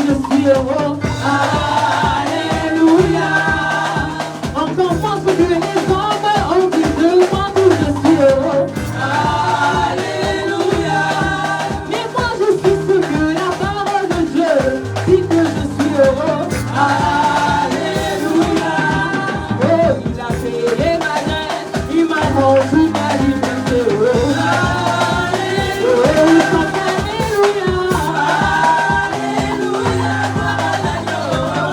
je suis heureux. Alléluia. Encore moi, ce que les hommes ont dit de moi, tout je suis heureux. Alléluia. Mais moi, je suis sûr que la parole de Dieu dit que je suis heureux. Alléluia. Oh, il a payé ma dette, il m'a rendu ma liberté. Oh, alléluia. Oh, il chante alléluia. Alléluia, gloire à l'agneau.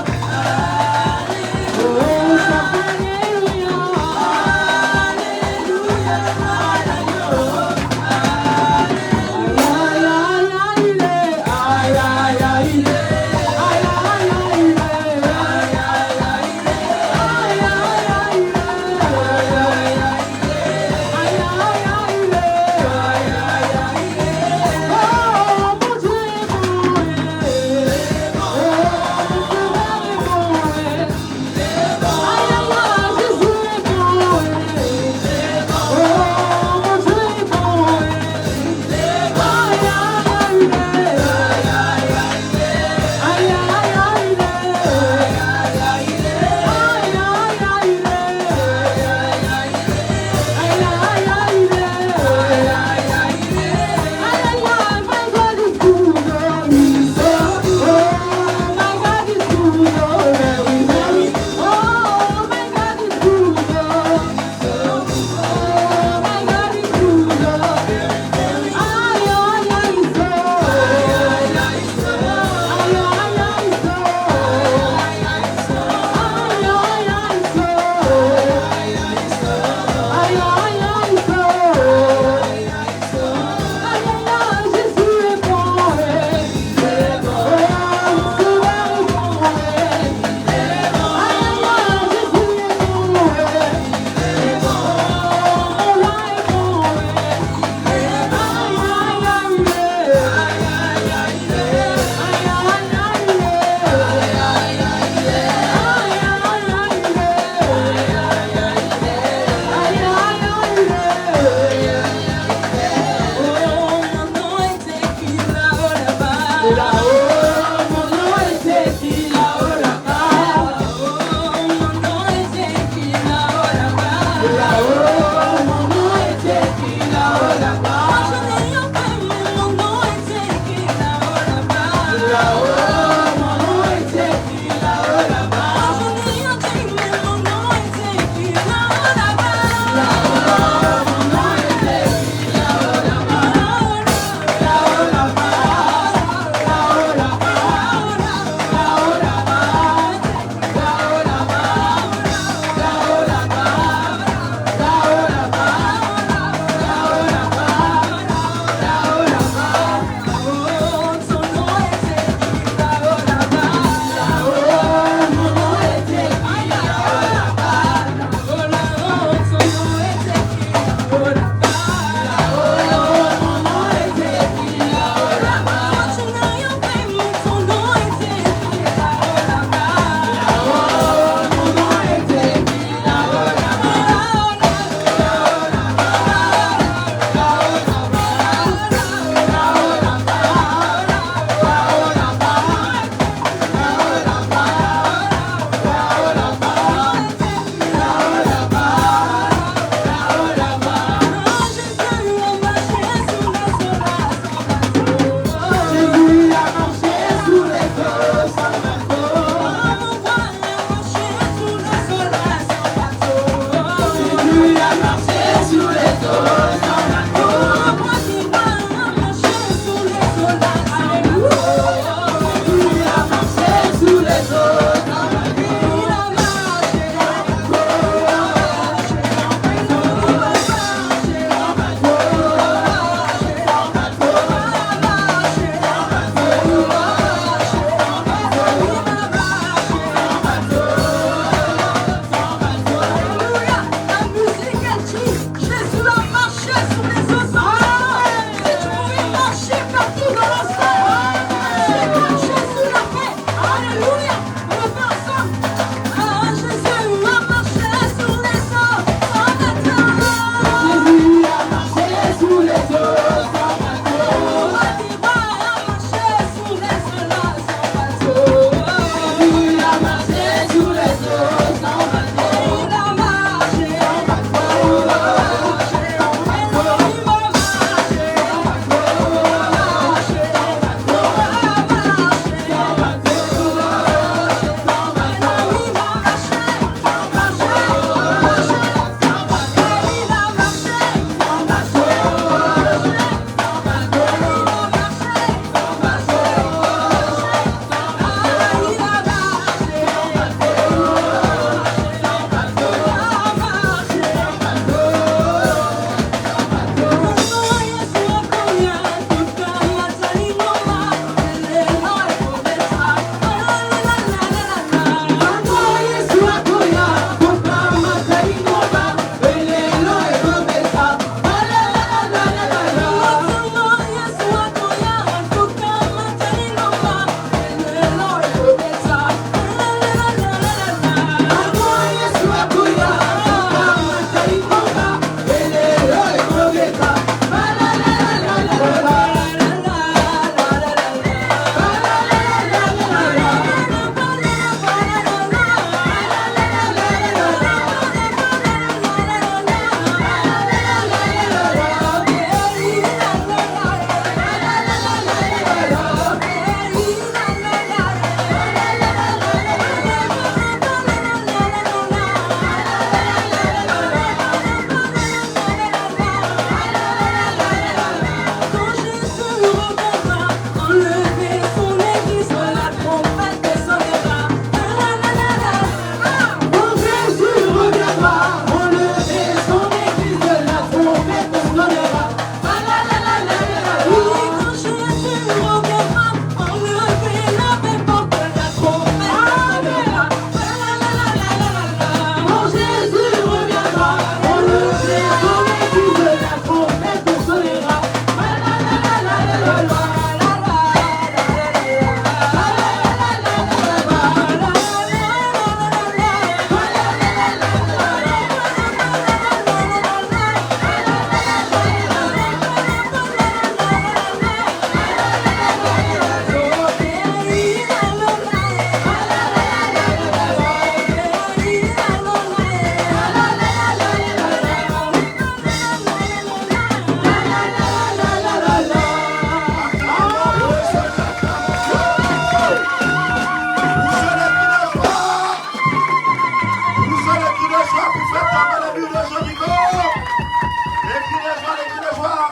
le but de Jéricho. Et qui les joie.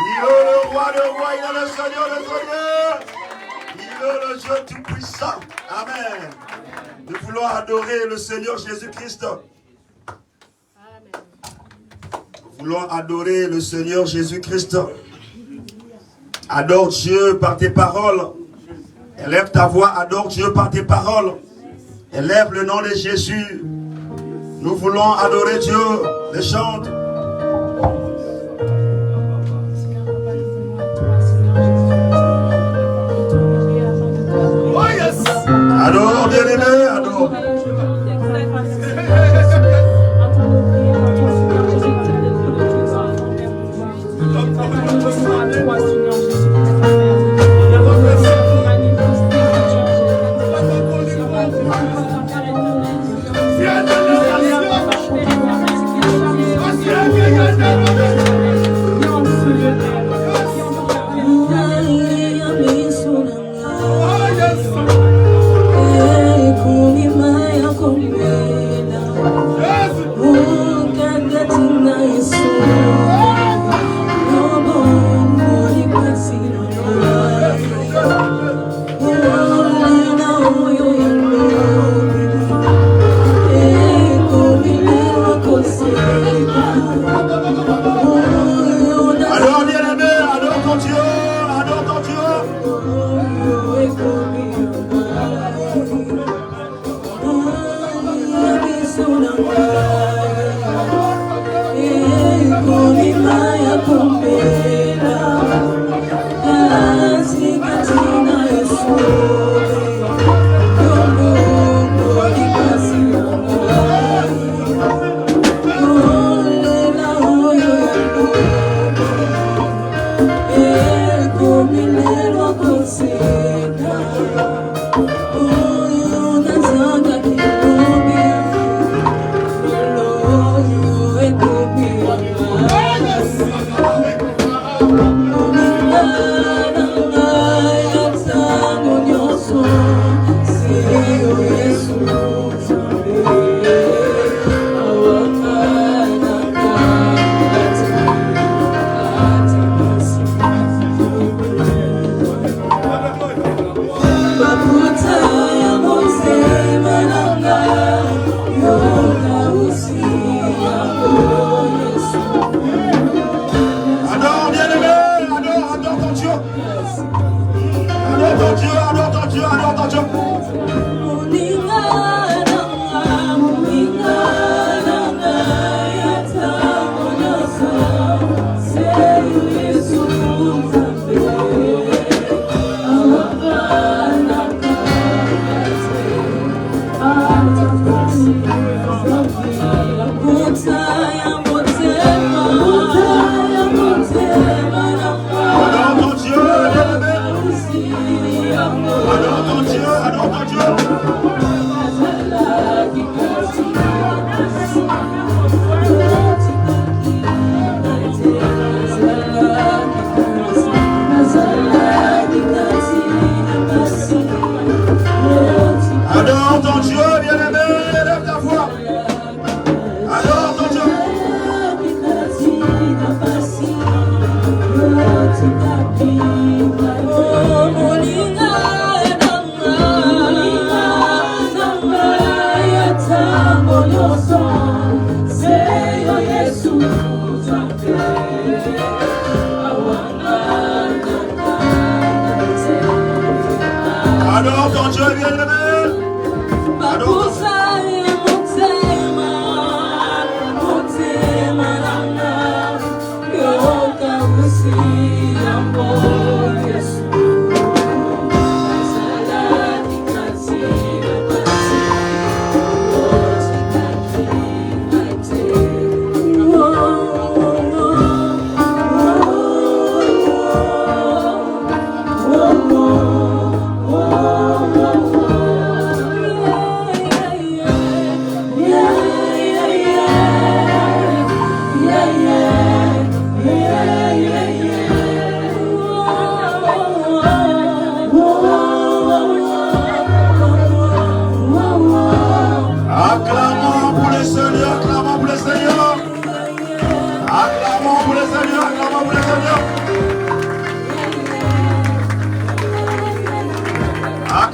Il est le roi de rois, il est le Seigneur de seigneurs. Il est le Dieu tout-puissant. Amen. Nous voulons adorer le Seigneur Jésus-Christ. Nous voulons adorer le Seigneur Jésus-Christ. Adore Dieu par tes paroles. Élève ta voix, adore Dieu par tes paroles. Élève le nom de Jésus. Nous voulons adorer Dieu. Les chante. Oh yes. Adore, bien-aimé, adore.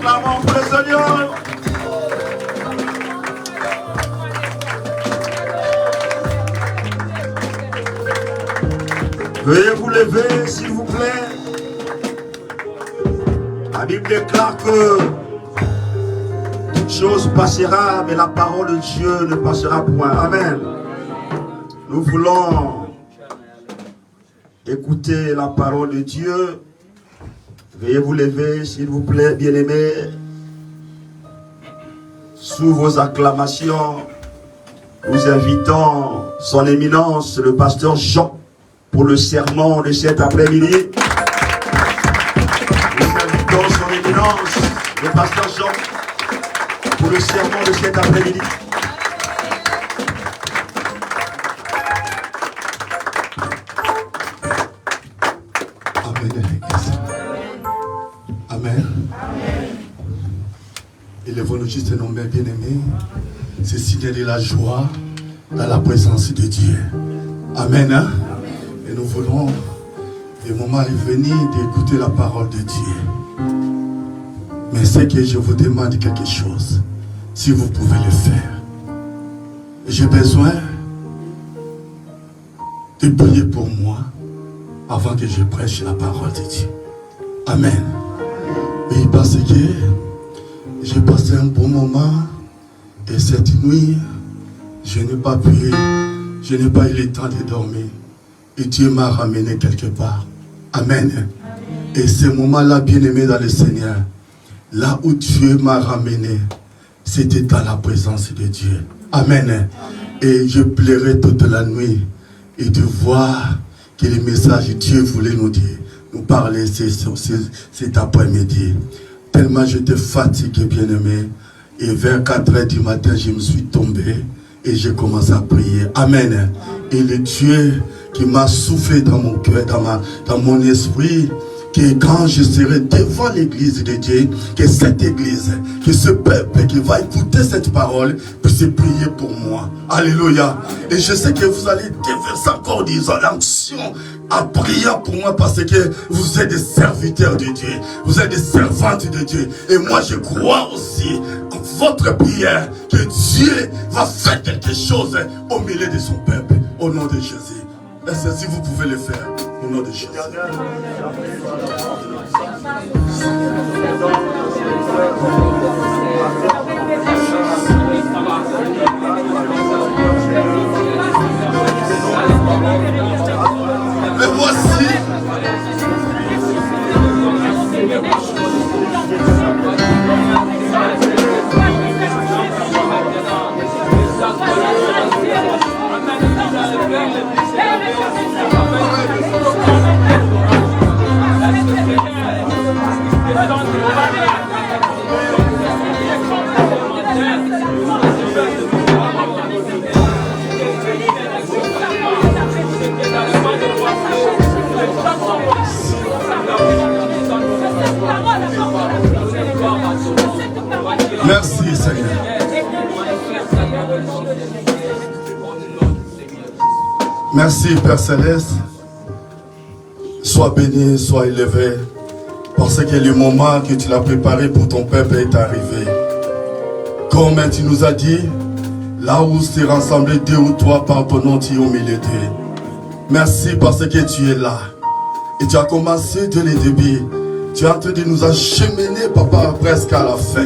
Acclamons pour le Seigneur. Veuillez vous lever, s'il vous plaît. La Bible déclare que toute chose passera, mais la parole de Dieu ne passera point. Amen. Nous voulons écouter la parole de Dieu. Veuillez vous lever, s'il vous plaît, bien-aimés. Sous vos acclamations, nous invitons son éminence, le pasteur Jean, pour le sermon de cet après-midi. Nous invitons son éminence, le pasteur Jean, pour le sermon de cet après-midi. Amen. Élevons-nous juste nos mains bien-aimés. C'est signer de la joie dans la présence de Dieu. Amen. Hein? Et nous voulons, le moment est venu d'écouter la parole de Dieu. Mais c'est que je vous demande quelque chose, si vous pouvez le faire. J'ai besoin de prier pour moi avant que je prêche la parole de Dieu. Amen. Oui, parce que j'ai passé un bon moment et cette nuit, je n'ai pas pu, je n'ai pas eu le temps de dormir. Et Dieu m'a ramené quelque part. Amen. Et ce moment-là, bien-aimé dans le Seigneur, là où Dieu m'a ramené, c'était dans la présence de Dieu. Amen. Et je pleurais toute la nuit et de voir que le message que Dieu voulait nous dire, nous parler cet après-midi. Tellement j'étais fatigué, bien-aimé. Et vers 4 h du matin, je me suis tombé et j'ai commencé à prier. Amen. Et le Dieu qui m'a soufflé dans mon cœur, dans mon esprit, que quand je serai devant l'église de Dieu, que cette église, que ce peuple qui va écouter cette parole puisse prier pour moi. Alléluia. Et je sais que vous allez déverser encore des onction en priant pour moi parce que vous êtes des serviteurs de Dieu. Vous êtes des servantes de Dieu. Et moi je crois aussi en votre prière que Dieu va faire quelque chose au milieu de son peuple. Au nom de Jésus. Est-ce que si vous pouvez le faire au nom de Jésus. Mais voici merci Seigneur. Merci Père Céleste. Sois béni, sois élevé. Parce que le moment que tu l'as préparé pour ton peuple est arrivé. Comme tu nous as dit, là où s'est rassemblé 2 ou 3 par ton nom, tu es au milieu d'eux. Merci parce que tu es là. Et tu as commencé dès le début. Tu es en train de nous acheminer, papa, presque à la fin.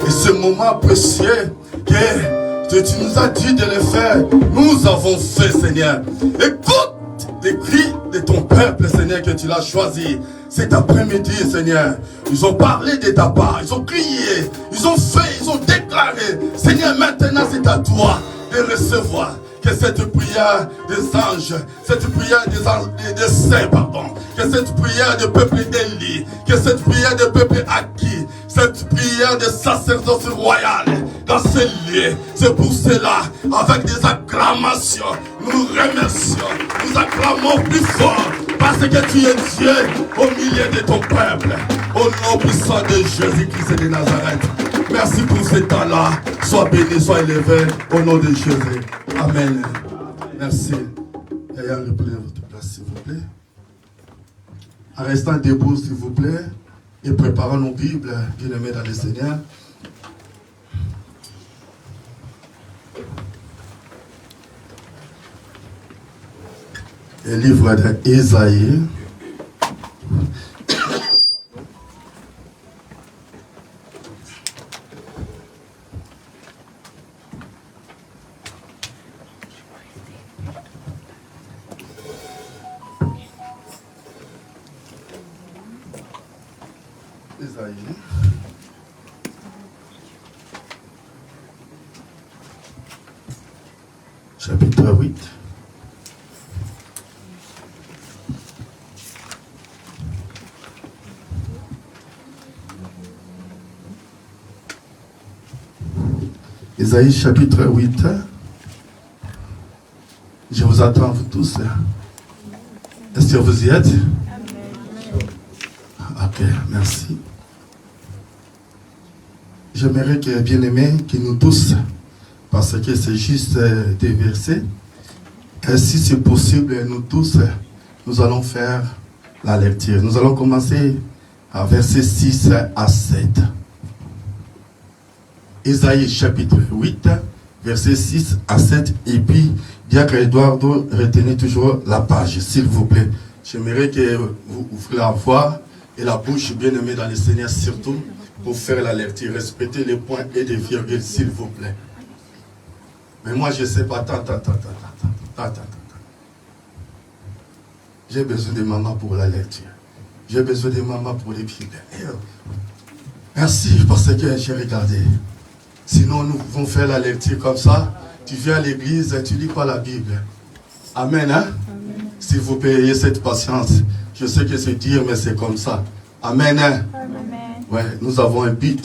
Et ce moment précieux que tu nous as dit de le faire, nous avons fait, Seigneur. Écoute les cris de ton peuple, Seigneur, que tu l'as choisi. Cet après-midi, Seigneur, ils ont parlé de ta part, ils ont crié, ils ont fait, ils ont déclaré. Seigneur, maintenant c'est à toi de recevoir. Que cette prière des anges, cette prière des saints, pardon, que cette prière du peuple élu, que cette prière du peuple acquis, cette prière de sacerdoce royal dans ces lieux. C'est pour cela, avec des acclamations, nous remercions, nous acclamons plus fort, parce que tu es Dieu au milieu de ton peuple. Au nom puissant de Jésus-Christ de Nazareth. Merci pour ce temps-là. Sois béni, sois élevé au nom de Jésus. Amen. Merci. Ayant repris votre place, s'il vous plaît. En restant debout, s'il vous plaît. et préparons nos Bibles, bien-aimés dans le Seigneur. Le livre d'Ésaïe. Chapitre 8. Ésaïe chapitre 8. Je vous attends, vous tous. Est-ce que vous y êtes? Ok, merci. J'aimerais que, bien aimés, que nous tous, parce que c'est juste des versets, et si c'est possible, nous tous, nous allons faire la lecture. Nous allons commencer à verset 6 à 7. Ésaïe chapitre 8, verset 6 à 7, et puis, Diacre Eduardo, retenez toujours la page, s'il vous plaît. J'aimerais que vous ouvrez la voix et la bouche, bien aimée dans le Seigneur, surtout, pour faire la lecture. Respectez les points et les virgules, s'il vous plaît. Mais moi, je ne sais pas. J'ai besoin de maman pour la lecture. J'ai besoin de maman pour les Bibles. Merci parce que j'ai regardé. Sinon, nous pouvons faire la lecture comme ça. Tu viens à l'église et tu ne lis pas la Bible. Amen, hein? Amen. S'il vous plaît, ayez cette patience. Je sais que c'est dur, mais c'est comme ça. Amen, hein? Amen. Ouais, nous avons un but,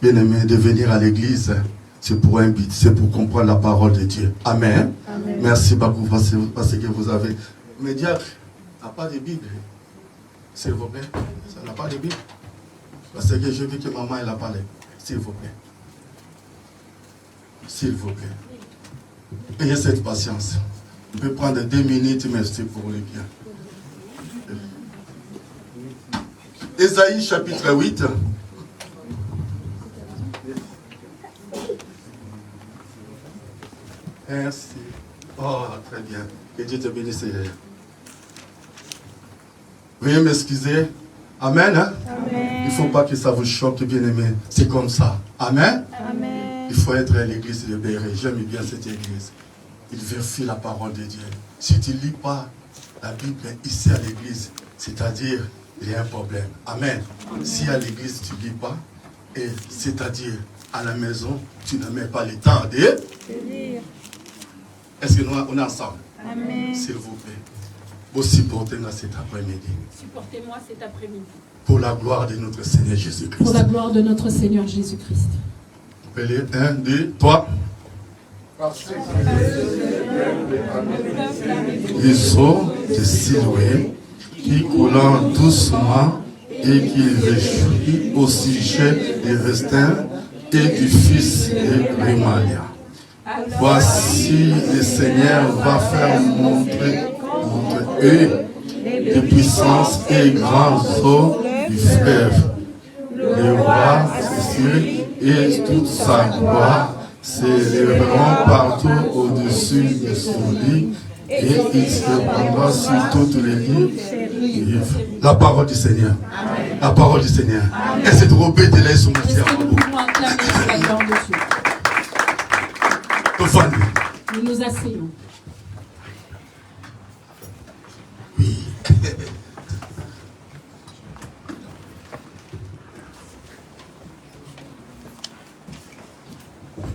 bien aimé, de venir à l'église. C'est pour un but, c'est pour comprendre la parole de Dieu. Amen. Amen. Merci beaucoup parce que vous avez... Mais diacre n'a pas de Bible. S'il vous plaît. Ça n'a pas de Bible. Parce que je veux que maman elle a parlé. S'il vous plaît. S'il vous plaît. Ayez cette patience. On peut prendre 2 minutes, mais c'est pour le bien. Ésaïe chapitre 8. Merci. Oh, très bien. Que Dieu te bénisse. Veuillez m'excuser. Amen. Hein? Amen. Il ne faut pas que ça vous choque, bien aimé. C'est comme ça. Amen. Amen. Il faut être à l'église de Béret. J'aime bien cette église. Il vérifie la parole de Dieu. Si tu ne lis pas la Bible ici à l'église, c'est-à-dire, il y a un problème. Amen. Amen. Si à l'église tu ne lis pas, et c'est-à-dire à la maison, tu ne mets pas le temps de lire. Est-ce que nous on est ensemble? Amen. S'il vous plaît. Vous supportez-moi cet après-midi. Supportez-moi cet après-midi. Pour la gloire de notre Seigneur Jésus-Christ. Pour la gloire de notre Seigneur Jésus-Christ. Appelez 1, 2, 3. Ruisseau de Siloué, qui coulant doucement et qui réjouit au sujet des restins et du fils de Rémalia. Voici le Seigneur va faire montrer entre eux des puissances et grands eaux du fleuve. Le roi Cécile et toute sa gloire s'élèveront partout au-dessus de son lit et il se répandra sur toutes les livres. La parole du Seigneur. Amen. La parole du Seigneur. Et c'est trop bête de laisser son métier à vous. Nous nous asseyons. Oui.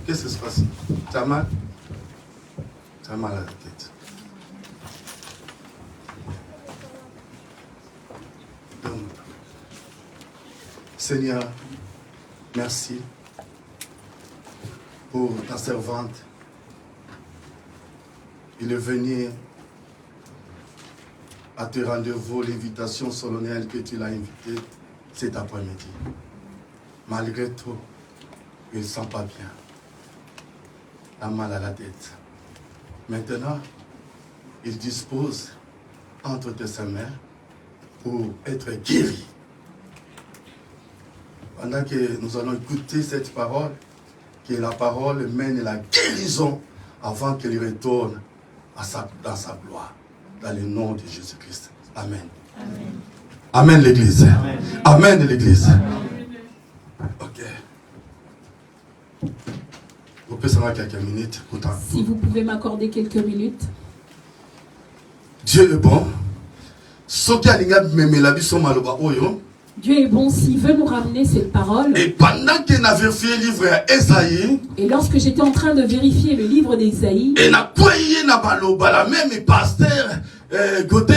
Qu'est-ce qui se passe? Tu as mal? Tu as mal à la tête. Donc, Seigneur, merci pour ta servante. Il est venu à te rendez-vous l'invitation solennelle que tu l'as invitée cet après-midi. Malgré tout, il ne sent pas bien. Il a mal à la tête. Maintenant, il dispose entre tes mains pour être guéri. pendant que nous allons écouter cette parole, que la parole mène la guérison avant qu'elle retourne dans sa gloire. Dans le nom de Jésus-Christ. Amen. Amen. Amen l'église. Amen. Amen l'église. Ok. Vous pouvez savoir quelques minutes. Si vous pouvez m'accorder quelques minutes. Dieu est bon. Dieu est bon s'il veut nous ramener cette parole. Et pendant qu'il a vérifié le livre d'Ésaïe, et lorsque j'étais en train de vérifier le livre d'Ésaïe, et n'a pas eu la même pasteur côté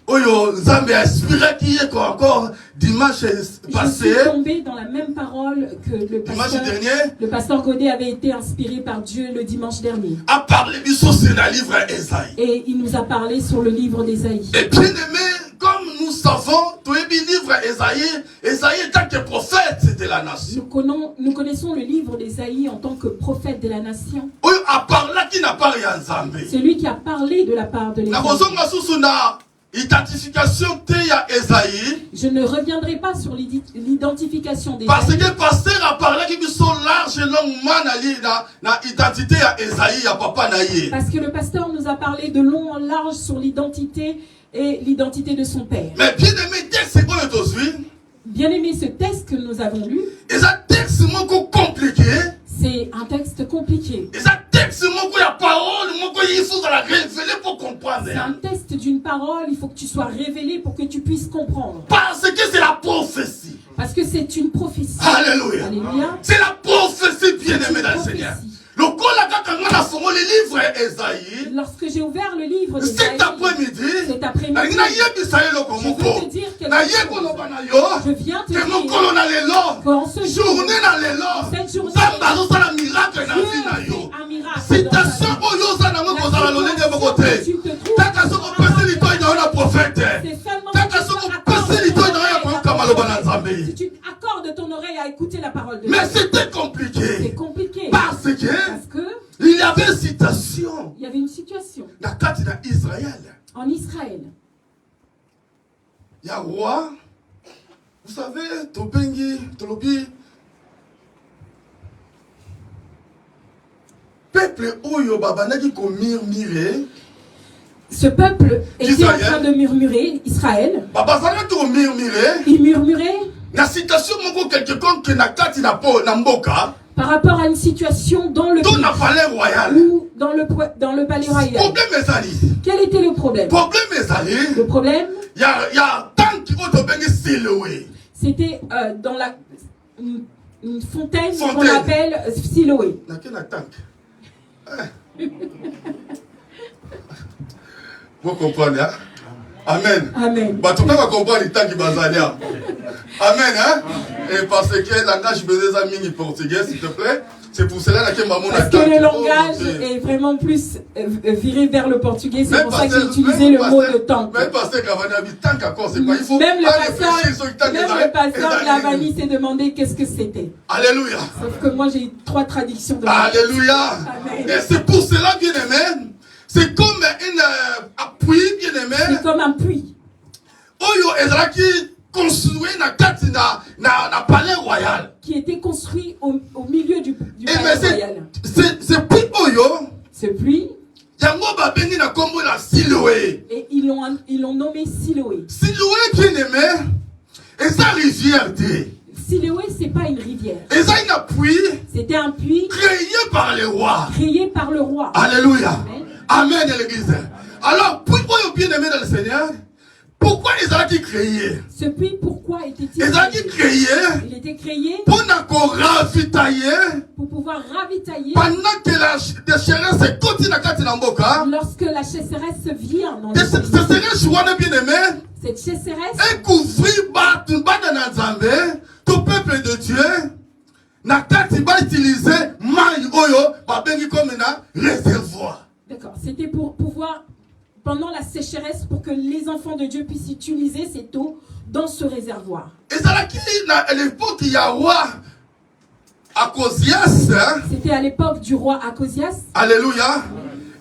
Oyo Zambé a inspiré qui est encore dimanche passé. Je suis tombé dans la même parole que le pasteur Godet avait été inspiré par Dieu le dimanche dernier. A parlé du livre d'Ésaïe. Et il nous a parlé sur le livre d'Ésaïe. Et bien aimé, comme nous savons, tout le livre Ésaïe en tant que prophète de la nation. Nous connaissons le livre d'Ésaïe en tant que prophète de la nation. Celui qui a parlé de la part de l'Ésaïe. Identification je ne reviendrai pas sur l'identification des parce que le pasteur a parlé qui sont large et longuement dans l'identité à Esaïe, à papa naïe. Parce que le pasteur nous a parlé de long en large sur l'identité et l'identité de son père. Mais bien aimé, texte bien aimé, ce texte que nous avons lu, c'est un texte compliqué. C'est un texte compliqué. C'est un texte il y a parole, il faut la révéler pour comprendre. C'est un texte d'une parole, il faut que tu sois révélé pour que tu puisses comprendre. Parce que c'est la prophétie. Parce que c'est une prophétie. Alléluia. Alléluia. C'est la prophétie bien-aimée dans le Seigneur. Lorsque j'ai ouvert le livre de cet après-midi, je veux te dire que je viens te dire qu'en ce jour, cette journée, Dieu fait un miracle. Citation si tu accordes ton oreille à écouter la parole de Dieu. Mais c'était compliqué. C'est compliqué. Parce que il y avait une situation. Il y avait une situation. En Israël. Il y a un roi. Vous savez, Tobengi, Tolobi. Peuple Oyo Babanaki ko murmurer. Ce peuple était en train de murmurer, Israël. Il murmurait par rapport à une situation dans le palais royal. Ou dans le palais royal. Quel était le problème? Le problème, il y a tant qui c'était dans une fontaine qu'on appelle Siloé. Vous comprenez, hein? Amen. Amen. Bah, tout le monde va comprendre les temps qui Amen, hein? Et parce que le langage des amis portugais, s'il te plaît. C'est pour cela que maman a. Parce que le langage est vraiment plus viré vers le portugais. C'est pour ça que j'ai utilisé le mot de temps. Même pasteur Cavani tant qu'accord, c'est pas. Il faut. Même le pasteur Cavani s'est demandé qu'est-ce que c'était. Alléluia. Sauf que moi j'ai eu 3 traductions de Alléluia. Et c'est pour cela, bien aimé. C'est comme un appui, bien aimé. C'est comme un puits. Oyo Ezraki construit na palais royal. Qui était construit au milieu du palais royal. C'est puits Oyo. Ce puits. Yango babengi na kombo la Siloé. Et ils l'ont nommé Siloé. Siloé, bien aimé. Et sa rivière dit. Siloé, c'est pas une rivière. Et ça, un puits. C'était un puits. Créé par le roi. Créé par le roi. Alléluia. Amen, l'église. Alors, pourquoi bien aimé dans le Seigneur? Pourquoi ils ont été créés? Ce puits, pourquoi était-il créé? Il était créé pour ravitailler. Pour pouvoir ravitailler. Pendant que la sécheresse continue à Mboka. Lorsque la sécheresse vient dans le cette sécheresse. Et couvrir tout peuple de Dieu. Nakati va utiliser maï oyo babengi comme un réservoir. D'accord, c'était pour pouvoir pendant la sécheresse pour que les enfants de Dieu puissent utiliser cette eau dans ce réservoir. Et ça à l'époque il y a roi Akosias. C'était à l'époque du roi Akosias. Alléluia.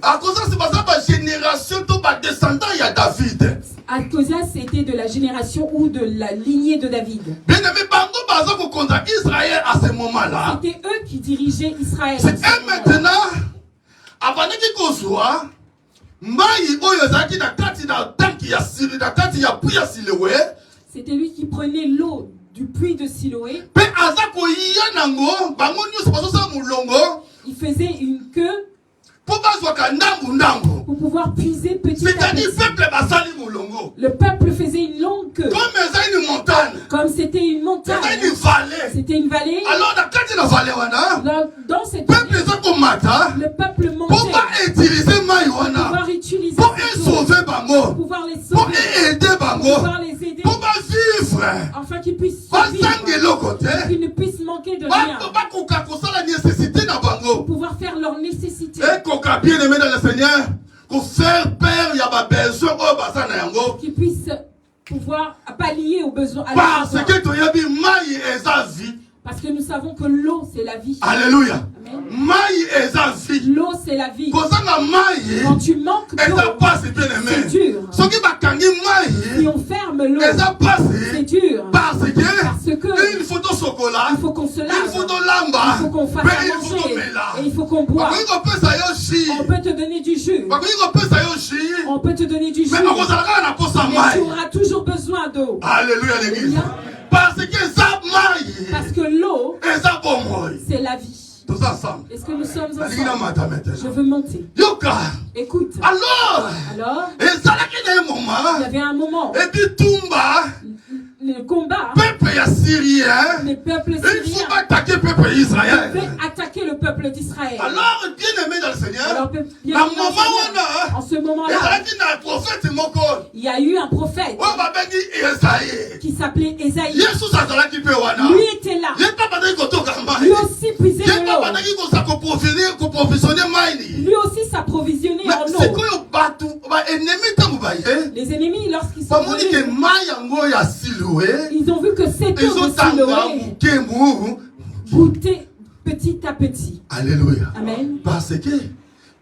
Akosias c'est pas ça génération tout descendant il y a David. Achias était de la génération ou de la lignée de David. Bien aimé, bango bazo ko konza Israël à ce moment-là. C'était eux qui dirigeaient Israël. C'est eux maintenant, avant qui kozwa, mai oyo zaki na kati na tanki ya siri na kati ya puya Siloé. C'était lui qui prenait l'eau du puits de Siloé. Pe azako iya nango, bango nyuso bazosa mulongo. Il faisait une queue Pour bazwaka ndambu ndambu. pour pouvoir puiser petit à C'est-à-dire petit. peuple basali mulongo. Le peuple faisait une longue queue. Comme ça une montagne. Comme c'était une montagne, C'est une vallée. c'était une vallée. Alors na kati na vallée wana, Dans cette peuple vallée, ezako mata. le peuple Pour montait pas utiliser mai pour wana. pouvoir utiliser Pour cette eau, sauver pour bango. pouvoir les Pour sauver, aider pour bango. pouvoir les aider, Pour pas vivre. afin qu'ils puissent Pas survivre, sangelo côté. qu'ils ne puissent manquer de rien, Pas pas koka kosala nécessité na bango. pour pouvoir faire leurs nécessités, Et koka bien aimé dans le Seigneur. Pour faire peur, il y a pas besoin au bassin na yango. qu'ils puissent pouvoir pallier aux besoins. à leurs Parce besoins. que tu y a bien mai et sa vie. Parce que nous savons que l'eau, c'est la vie. Alléluia. Amen. Mai et sa vie. L'eau, c'est la vie. Kozanga mai. Quand tu manques Et d'eau, ça passe bien c'est aimé. dur. Ce qui va kangi Si mai. on ferme l'eau, Et ça c'est passe. dur. Parce Parce que que il faut ton chocolat. il faut qu'on se Il lave, faut ton il lamba. faut qu'on fasse Mais à il faut ton manger, méla. et il faut qu'on boive. Bakoyi kopesa yo shi. On peut te donner du jus. Bakoyi kopesa yo shi. On peut te donner du jus. Mais okozalaka na posa Mais tu mai. auras toujours besoin d'eau. Alléluia l'église. Alléluia. Parce que ça mai. Parce que l'eau, Et ça bon moi. c'est la vie. Tous ensemble. Est-ce que nous sommes Nalingi na ensemble? mata maintenant. Je veux monter. Yoka. Écoute. Alors. Alors, ezalaki na ye il y moment avait un moment, epi tumba le combat, peuple ya syrien les peuples il faut syriens attaquer peuple israël. devaient attaquer le peuple d'Israël. Alors bien aimé dans le Seigneur Alors, bien na aimé dans le moment Seigneur, en wana ce moment-là, ezalaki na prophète moko il y a eu un prophète oyo babengi Esaïe. qui s'appelait Ésaïe. Yesu azalaki mpe wana Lui était là. ye mpe bandaki kotoka Lui mai aussi puisait ye de mpe l'eau. bandaki koza koprovisionne maini. Lui aussi s'approvisionner Mais en eau. sikoyo bato baennemi ntango baye Les ennemis, lorsqu'ils sont bamoni ke venus, mai yango ya Siloé ils ont vu que cette eau de ezotanga Siloé mokemu. goûtait petit à petit. Alléluia. Amen. Parce que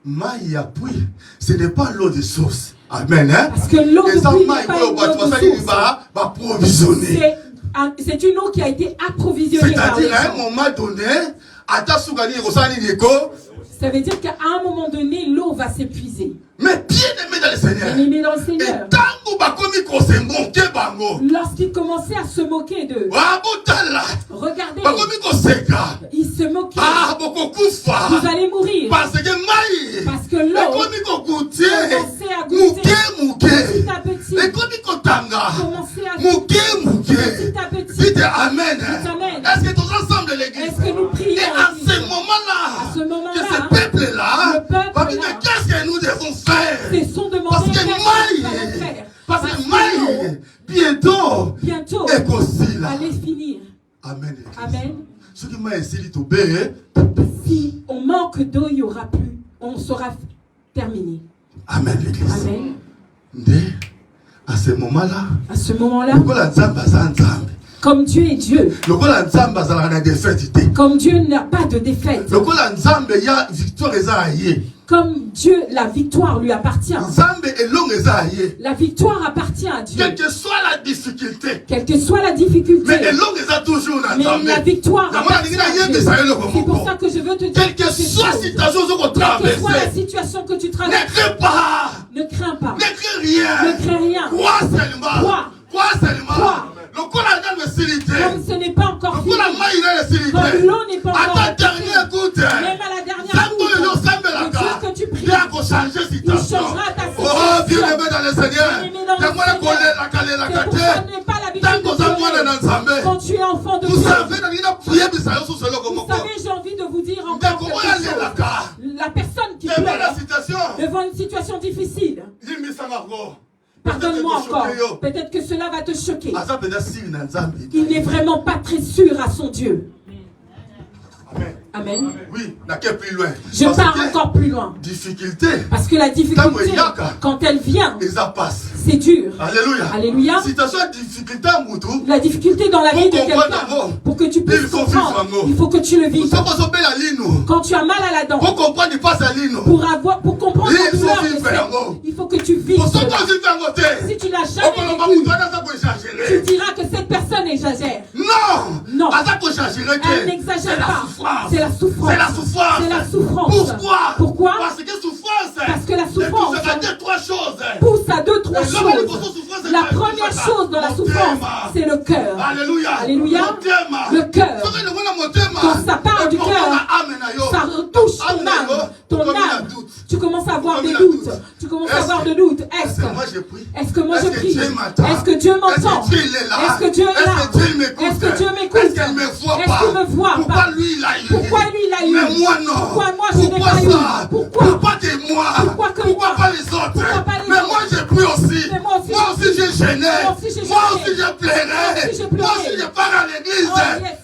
mai ya puits, ce n'est pas l'eau de source. Amen. Hein? Parce que l'eau de Et ça, pluie mai, n'est pas oyo une bato eau de basali source. ba provisionner. C'est une eau qui a été approvisionnée par les C'est-à-dire à un gens. moment donné, ata sukani ekosala nini eko. Ça veut dire qu'à un moment donné, l'eau va s'épuiser. Mais bien aimé dans le Seigneur. Bien aimé dans le Seigneur. Et tango bakomi kosemoke bango. Lorsqu'ils commençaient à se moquer d'eux, Wabotala. regardez, Bakomi koseka. ils se moquaient. Ah, bokokufa. Vous allez mourir. Parce que mai. Parce que l'eau Ekomi kokutie. commençait à goûter Muke. petit à petit. Ekomi kotanga. Commençait à Muke. petit à petit. Dites Amen. Dites Amen. Est-ce que tous ensemble de l'église? Est-ce que nous prions Et à l'église? ce moment-là, À ce moment-là, que ce peuple-là, le peuple va dire, là, mais qu'est-ce que nous devons faire? c'est son Parce demander que qu'est-ce que nous allons mai, faire. parce Parce que que mai, bientôt, bientôt, est aussi là. allez finir. Amen. Amen. Ce qui m'a essayé de t'obéir, Si on manque d'eau, il n'y aura plus. On sera terminé. Amen, l'église. Amen. Ndé, à ce moment-là, À ce moment-là, lokola nzambe aza nzambe, comme Dieu est Dieu, lokola nzambe azalaka na défaite te, comme Dieu n'a pas de défaite, lokola nzambe ya victoire eza ya ye, comme Dieu, la victoire lui appartient. nzambe elongo eza ya ye, La victoire appartient à Dieu. quelle que soit la difficulté, Quelle que soit la difficulté, mais elongo eza toujours na mais nzambe. la victoire Yango nalingi appartient à Dieu. nayebisa yo eloko C'est pour moko. ça que je veux te dire Quelle que quelque soit chose. situation ozoko Quelle que soit la traverser, situation que tu ne traverses, crains pas, ne crains pas. ne crains rien, Ne crains rien. crois seulement, crois seulement. Crois. Lokola nzambe esilite, Comme ce n'est pas encore fini, lokola mai na esilite, comme l'eau n'est pas encore ata dernier finie, goutte, même à la dernière nzambe oyo goutte, osambelaka, le Dieu que tu pries, nde akochanger il situation. changera ta Oh, situation. bien-aimé dans le Seigneur, Bien-aimé dans le yango wana Seigneur. kolelaka C'est lelaka pour ça que te, n'est pas l'habitude ntango de oza mwana na pleurer. nzambe. Quand tu es enfant de Vous Dieu, savez, nalingi nakuyebisa yo susu eloko vous moko. savez, j'ai envie de vous dire encore Ndeko quelque oyo chose. alelaka, La personne qui devant la pleure situation, devant une situation difficile, yimbisanga ngo. pardonne-moi Peut-être encore, choqué yo. peut-être que cela va te choquer. Aza penza siri na nzambe. Il n'est vraiment pas très sûr à son Dieu. Amen. Amen. Oui, naquel plus loin. Je Parce pars que encore plus loin. difficulté, Parce que la difficulté, Tamoyaka. quand elle vient, et ça passe. c'est dur. Alléluia. Alléluia. Situation de difficulté à Moutou. La difficulté dans la Pour vie de comprendre quelqu'un, d'abord, pour que tu il puisses faut comprendre, vivre en il faut que tu le Vous vives. savez qu'on s'appelle la ligne. Quand tu as mal à la dent, Pour comprendre, il passe à ligne. pour comprendre en douleur de sexe. Il faut que tu vives cela. Si tu n'as jamais vécu, tu diras que cette personne exagère. Non, elle n'exagère pas. C'est la souffrance. C'est la souffrance. Pourquoi? Parce que la souffrance pousse à deux, trois choses. La première chose dans la souffrance, c'est le cœur. Alléluia. Le cœur. Quand ça part du cœur, ça retouche ton âme. Ton âme. Tu commences à avoir des doutes. Tu commences à avoir des doutes. Est-ce que moi je prie? Est-ce que Dieu m'entend? Est-ce que Dieu est là? Est-ce que Dieu m'écoute? Est-ce qu'il me voit? Pourquoi lui il a eu? Mais moi non. Pourquoi moi je n'ai pas eu? Pourquoi pas les autres? Mais moi j'ai pris aussi. Moi aussi j'ai gêné. Moi aussi j'ai pleuré. Moi aussi j'ai parlé à l'église.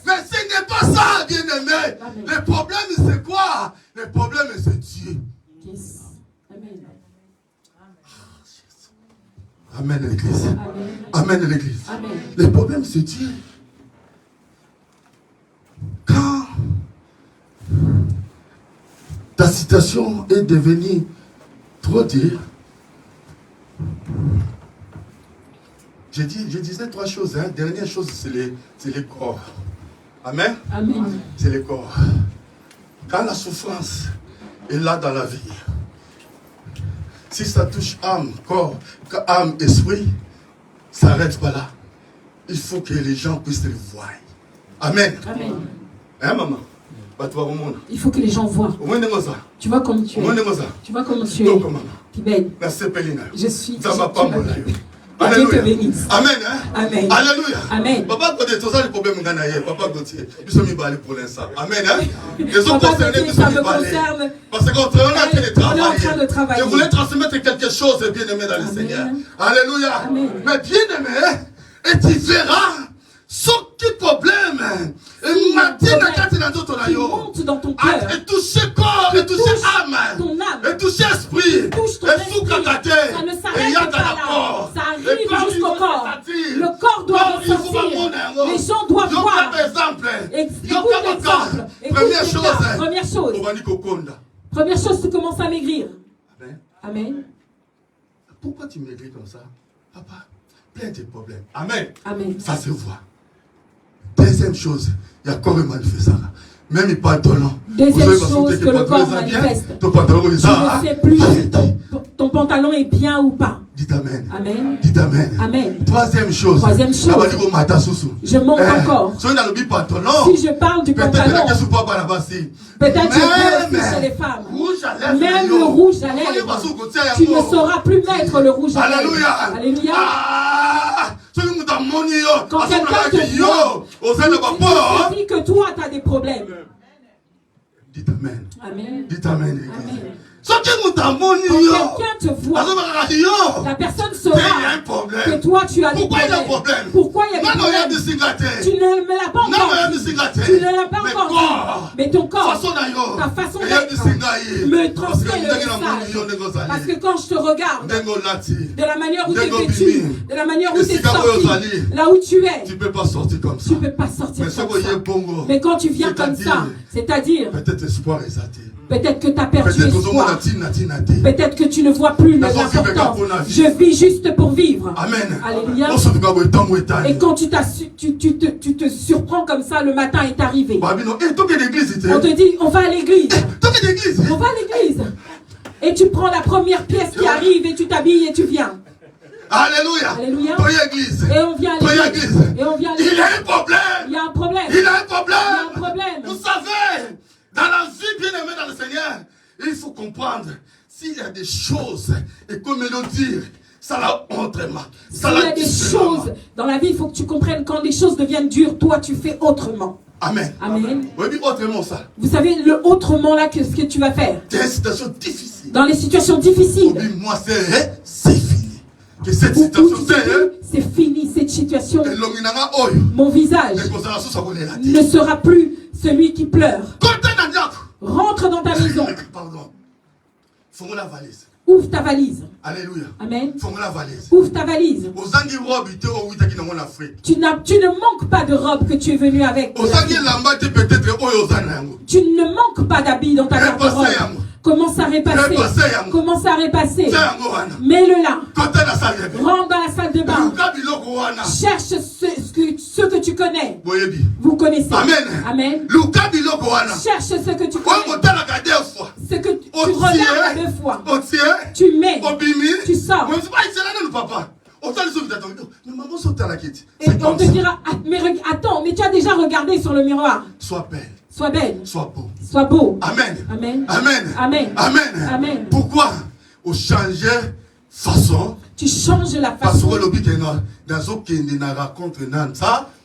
Mais ce n'est pas ça, bien-aimé. Le problème c'est quoi? Le problème c'est Dieu. Yes. Amen. Amen l'église. Amen l'église. Le problème c'est Dieu. Quand ta situation est devenue trop dure, je disais trois choses. Dernière chose, c'est les corps. Amen. C'est les corps. Quand la souffrance est là dans la vie, si ça touche âme, corps, âme, esprit, ça n'arrête pas là. Il faut que les gens puissent le voir. Amen. Hein, maman? Il faut que les gens voient. Tu vois comme tu es. Tu vois comme tu es. Amen. Je suis. Dieu te bénisse. Amen. Amen. Alléluia. Amen. Papa, quand tu as des problèmes, Papa Gauthier, nous sommes allés pour l'instant. Amen. Les autres concernés, ça me concerne. Parce qu'on est en train de travailler. Je voulais transmettre quelque chose de bien-aimé dans le Seigneur. Alléluia. Mais bien-aimé, et tu verras ce qui problème. Qui monte dans ton cœur. Et toucher corps, et toucher âme, et toucher esprit, et tout cacaté. Ça ne s'arrête pas là. Ça arrive jusqu'au corps. Le corps doit ressortir. Les gens doivent voir. Première chose, tu commences à maigrir. Amen. Pourquoi tu maigris comme ça? Papa, plein de problèmes. Amen. Ça se voit. Deuxième chose, il y a carrément fait ça. Même il parle ton nom. Deuxième chose que le corps manifeste. Ton pantalon est ça. Tu ne sais plus ton pantalon est bien ou pas. Dites Amen. Amen. Dites Amen. Amen. Troisième chose. Je monte encore. Si je parle du pantalon, peut-être je peux chez les femmes. Même le rouge à lèvres. Tu ne sauras plus mettre le rouge à lèvres. Alléluia. Quand quelqu'un te voit, il dit que toi tu as des problèmes. Dites Amen. Amen. Dites Amen. Quand quelqu'un te voit, la personne saura que toi tu as des problèmes. Pourquoi il y a des problèmes? Tu ne me l'as pas encore dit. Tu ne l'as pas encore dit. Mais ton corps, ta façon d'être me transmet le message. Parce que quand je te regarde, de la manière où tu es vêtu, de la manière où tu es sorti, là où tu es, tu ne peux pas sortir comme ça. Tu ne peux pas sortir comme ça. Mais quand tu viens comme ça, c'est-à-dire, peut-être espoir est athée. Peut-être que tu as perdu espoir. Peut-être que tu ne vois plus l'importance. Je vis juste pour vivre. Amen. Alléluia. Et quand tu te surprends comme ça, le matin est arrivé. On te dit, on va à l'église. On va à l'église. Et tu prends la première pièce qui arrive et tu t'habilles et tu viens. Alléluia. Alléluia. Et on vient à l'église. Il y a un problème. Il y a un problème. Il y a un problème. Il y a un problème. Vous savez, dans la vie bien-aimée dans le Seigneur, il faut comprendre s'il y a des choses, et comme le dire, ça l'a autrement. S'il y a des choses dans la vie, il faut que tu comprennes quand les choses deviennent dures, toi tu fais autrement. Amen. Amen. Oui, autrement ça. Vous savez, le autrement là, qu'est-ce que tu vas faire? Dans les situations difficiles. Dans les situations difficiles. Oui, moi c'est fini. Que cette situation c'est fini, cette situation. Mon visage ne sera plus celui qui pleure. Rentre dans ta maison. Pardon. Ouvre ta valise. Alléluia. Amen. Ouvre ta valise. Tu ne manques pas de robe que tu es venu avec. Tu ne manques pas d'habits dans ta garde-robe. Commence à repasser. Commence à repasser. Mets-le là. Rentre dans la salle de bain. Cherche ce que tu connais. Vous connaissez. Amen. Cherche ce que tu connais. Ce que tu regardes 2 fois. Tu mets. Tu sors. Et on te dira, mais attends, mais tu as déjà regardé sur le miroir. Sois belle. Sois belle. Sois beau. Sois beau. Amen. Amen. Amen. Amen. Amen. Amen. Pourquoi au changer façon? Tu changes la façon.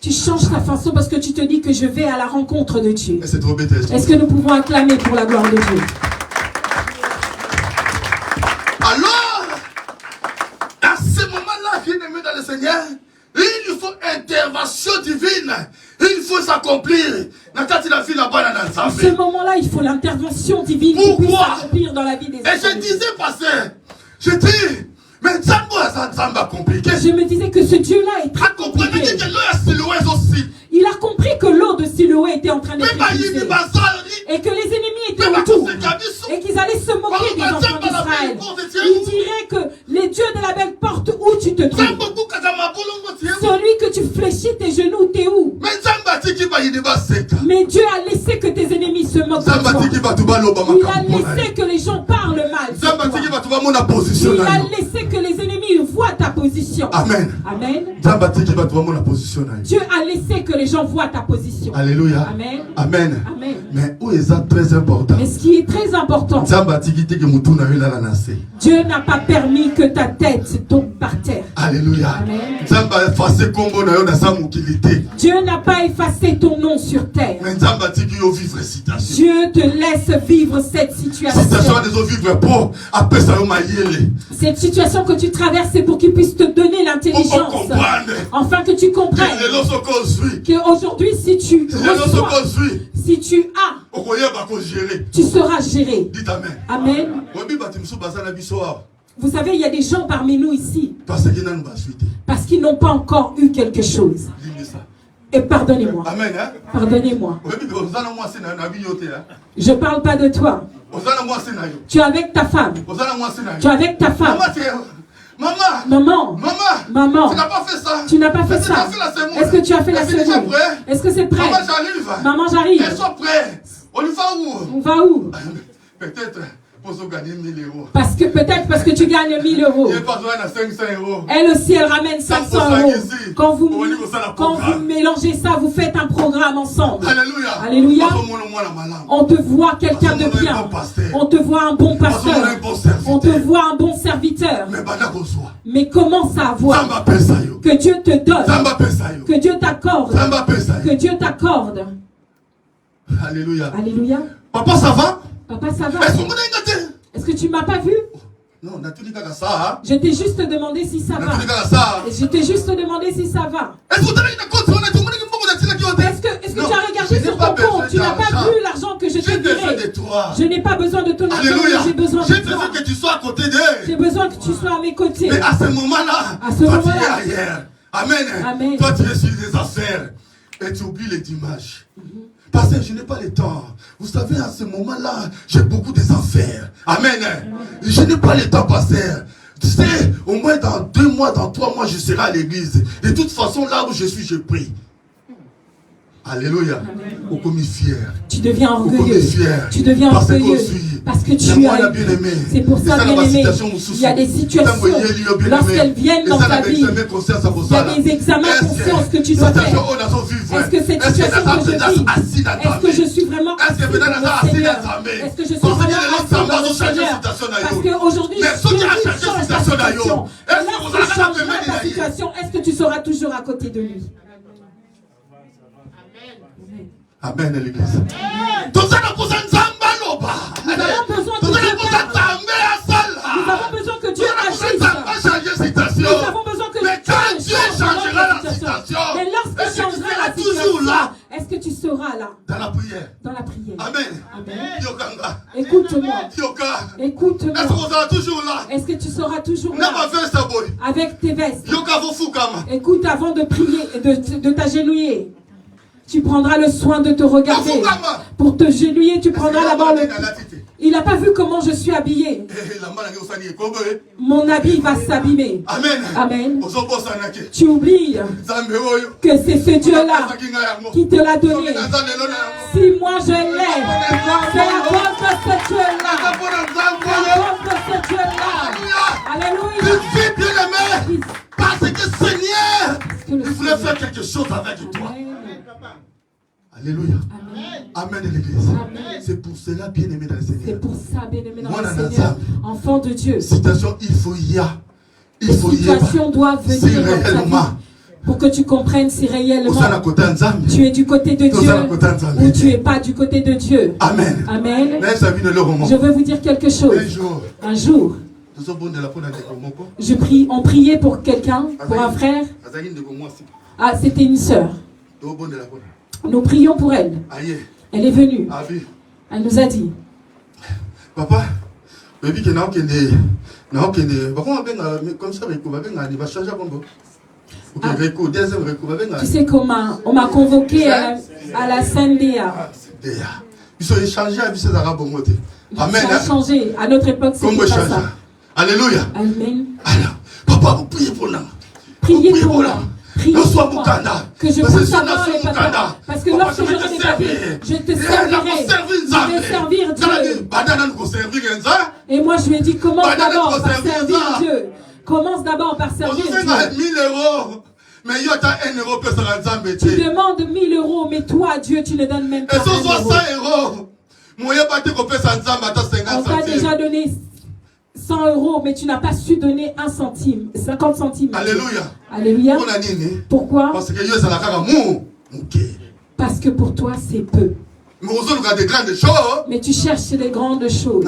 Tu changes ta façon parce que tu te dis que je vais à la rencontre de Dieu. Est-ce que nous pouvons acclamer pour la gloire de Dieu? Alors, à ce moment-là, bien-aimé dans le Seigneur, il faut intervention divine. Il faut s'accomplir. À ce moment-là, il faut l'intervention divine qui puisse s'accomplir dans la vie des hommes. Et je disais, pasteur, je dis, mais je me disais que ce Dieu-là est très compliqué. Il a compris que l'eau de Siloé était en train d'être utilisée. Et que les ennemis étaient autour. Et qu'ils allaient se moquer des enfants d'Israël. Il dirait que les dieux de la belle porte où tu te trouves. Celui que tu fléchis tes genoux, t'es où? Mais Dieu a laissé que tes ennemis se moquent de toi. Il a laissé que les gens parlent mal. Il a laissé que les ennemis voient ta position. Amen. Amen. Dieu a laissé que les gens voient ta position. Alléluia. Amen. Amen. Amen. Mais où est ça très important? Mais ce qui est très important, Dieu n'a pas permis que ta tête tombe par terre. Alléluia. Amen. Dieu n'a pas effacé ton nom sur terre. Dieu te laisse vivre cette situation. Cette situation que tu traverses, c'est pour qu'il puisse te donner l'intelligence. Afin que tu comprennes qu'aujourd'hui, si tu reçois, si tu as, tu seras géré. Dites Amen. Amen. Vous savez, il y a des gens parmi nous ici parce qu'ils n'ont pas encore eu quelque chose. Et pardonnez-moi. Amen. Hein? Pardonnez-moi. Je ne parle pas de toi. Tu es avec ta femme. Tu es avec ta femme. Maman. Maman. Tu n'as pas fait ça. Tu n'as pas fait ça. Est-ce que tu as fait la semoule? Est-ce que c'est prêt? Maman, j'arrive. Elles sont prêtes. On y va où? On va où? Peut-être pour gagner 1000 euros. Parce que tu gagnes 1000 euros. Elle aussi, elle ramène 500 euros. Quand vous mélangez ça, vous faites un programme ensemble. Alléluia. Alléluia. On te voit quelqu'un de bien. On te voit un bon pasteur. On te voit un bon serviteur. Mais commence à voir que Dieu te donne. Que Dieu t'accorde. Que Dieu t'accorde. Alléluia. Alléluia. Papa, ça va? Papa, ça va? Est-ce que tu m'as pas vu? Non, je t'ai juste demandé si ça va. Je t'ai juste demandé si ça va. Est-ce que tu as regardé sur ton compte? Tu n'as pas vu l'argent que je t'ai donné. Je n'ai pas besoin de ton argent, j'ai besoin de toi. J'ai besoin que tu sois à côté d'eux. J'ai besoin que tu sois à mes côtés. Mais à ce moment-là, toi tu es ailleurs. Amen. Amen. Toi tu es sur des affaires et tu oublies les dimanches. Parce que je n'ai pas le temps. Vous savez, à ce moment-là, j'ai beaucoup des affaires. Amen. Je n'ai pas le temps, pasteur. Tu sais, au moins dans 2 mois, dans 3 mois, je serai à l'église. De toute façon, là où je suis, je prie. Alléluia. Au commis fier. Tu deviens orgueilleux. Tu deviens orgueilleux. Parce que tu as. C'est pour ça, bien aimé. Il y a des situations. Lorsqu'elles viennent dans ta vie, il y a des examens de conscience que tu dois faire. Est-ce que cette situation que je vis, est-ce que je suis vraiment assis dans le Seigneur? Est-ce que je suis vraiment assis dans le Seigneur? Parce qu'aujourd'hui, Dieu change ta situation. Et lorsqu'il changera ta situation, est-ce que tu seras toujours à côté de lui? Amen, l'église. Nous avons besoin que Dieu agisse. Nous avons besoin que Dieu changera la situation. Mais lorsqu'il changera la situation, est-ce que tu seras là? Dans la prière. Dans la prière. Amen. Amen. Écoute-moi. Écoute-moi. Est-ce que vous serez toujours là? Est-ce que tu seras toujours là? Avec tes vestes. Écoute, avant de prier, de t'agenouiller, tu prendras le soin de te regarder. Pour te genouiller, tu prendras d'abord le... Il n'a pas vu comment je suis habillé. Mon habit va s'abîmer. Amen. Amen. Tu oublies que c'est ce Dieu-là qui te l'a donné. Si moi je l'ai, c'est à cause de ce Dieu-là. C'est à cause de ce Dieu-là. Alléluia. Je suis bien-aimé parce que Seigneur, il voulait faire quelque chose avec toi. Alléluia. Amen, l'église. C'est pour cela, bien-aimé dans le Seigneur. C'est pour ça, bien-aimé dans le Seigneur. Enfant de Dieu. Situation, il faut y aller. Les situations doivent venir réellement. Pour que tu comprennes si réellement tu es du côté de Dieu ou tu n'es pas du côté de Dieu. Amen. Amen. Je veux vous dire quelque chose. Un jour, on priait pour quelqu'un, pour un frère. Ah, c'était une sœur. Nous prions pour elle. Elle est venue. Elle nous a dit. Papa, tu sais comment on m'a convoqué à la CNDA. Ils ont échangé avec ces Arabes. Amen. Ça a changé. À notre époque, c'était pas ça. Alléluia. Amen. Alors, papa, vous priez pour nous. Priez pour nous. Priez pour moi. Que je puisse savoir les papas. Parce que lorsque je serai papier, je te servirai. Je vais servir Dieu. Et moi, je lui ai dit, commence d'abord par servir Dieu. Commence d'abord par servir Dieu. 1000 euros. Mais il y a 1 euro pour ça. Tu demandes 1000 euros, mais toi, Dieu, tu ne donnes même pas 1 euro. On t'a déjà donné 100 euros, mais tu n'as pas su donner 1 centime, 50 centimes. Alléluia. Alléluia. Pourquoi? Parce que pour toi, c'est peu. Mais tu cherches les grandes choses.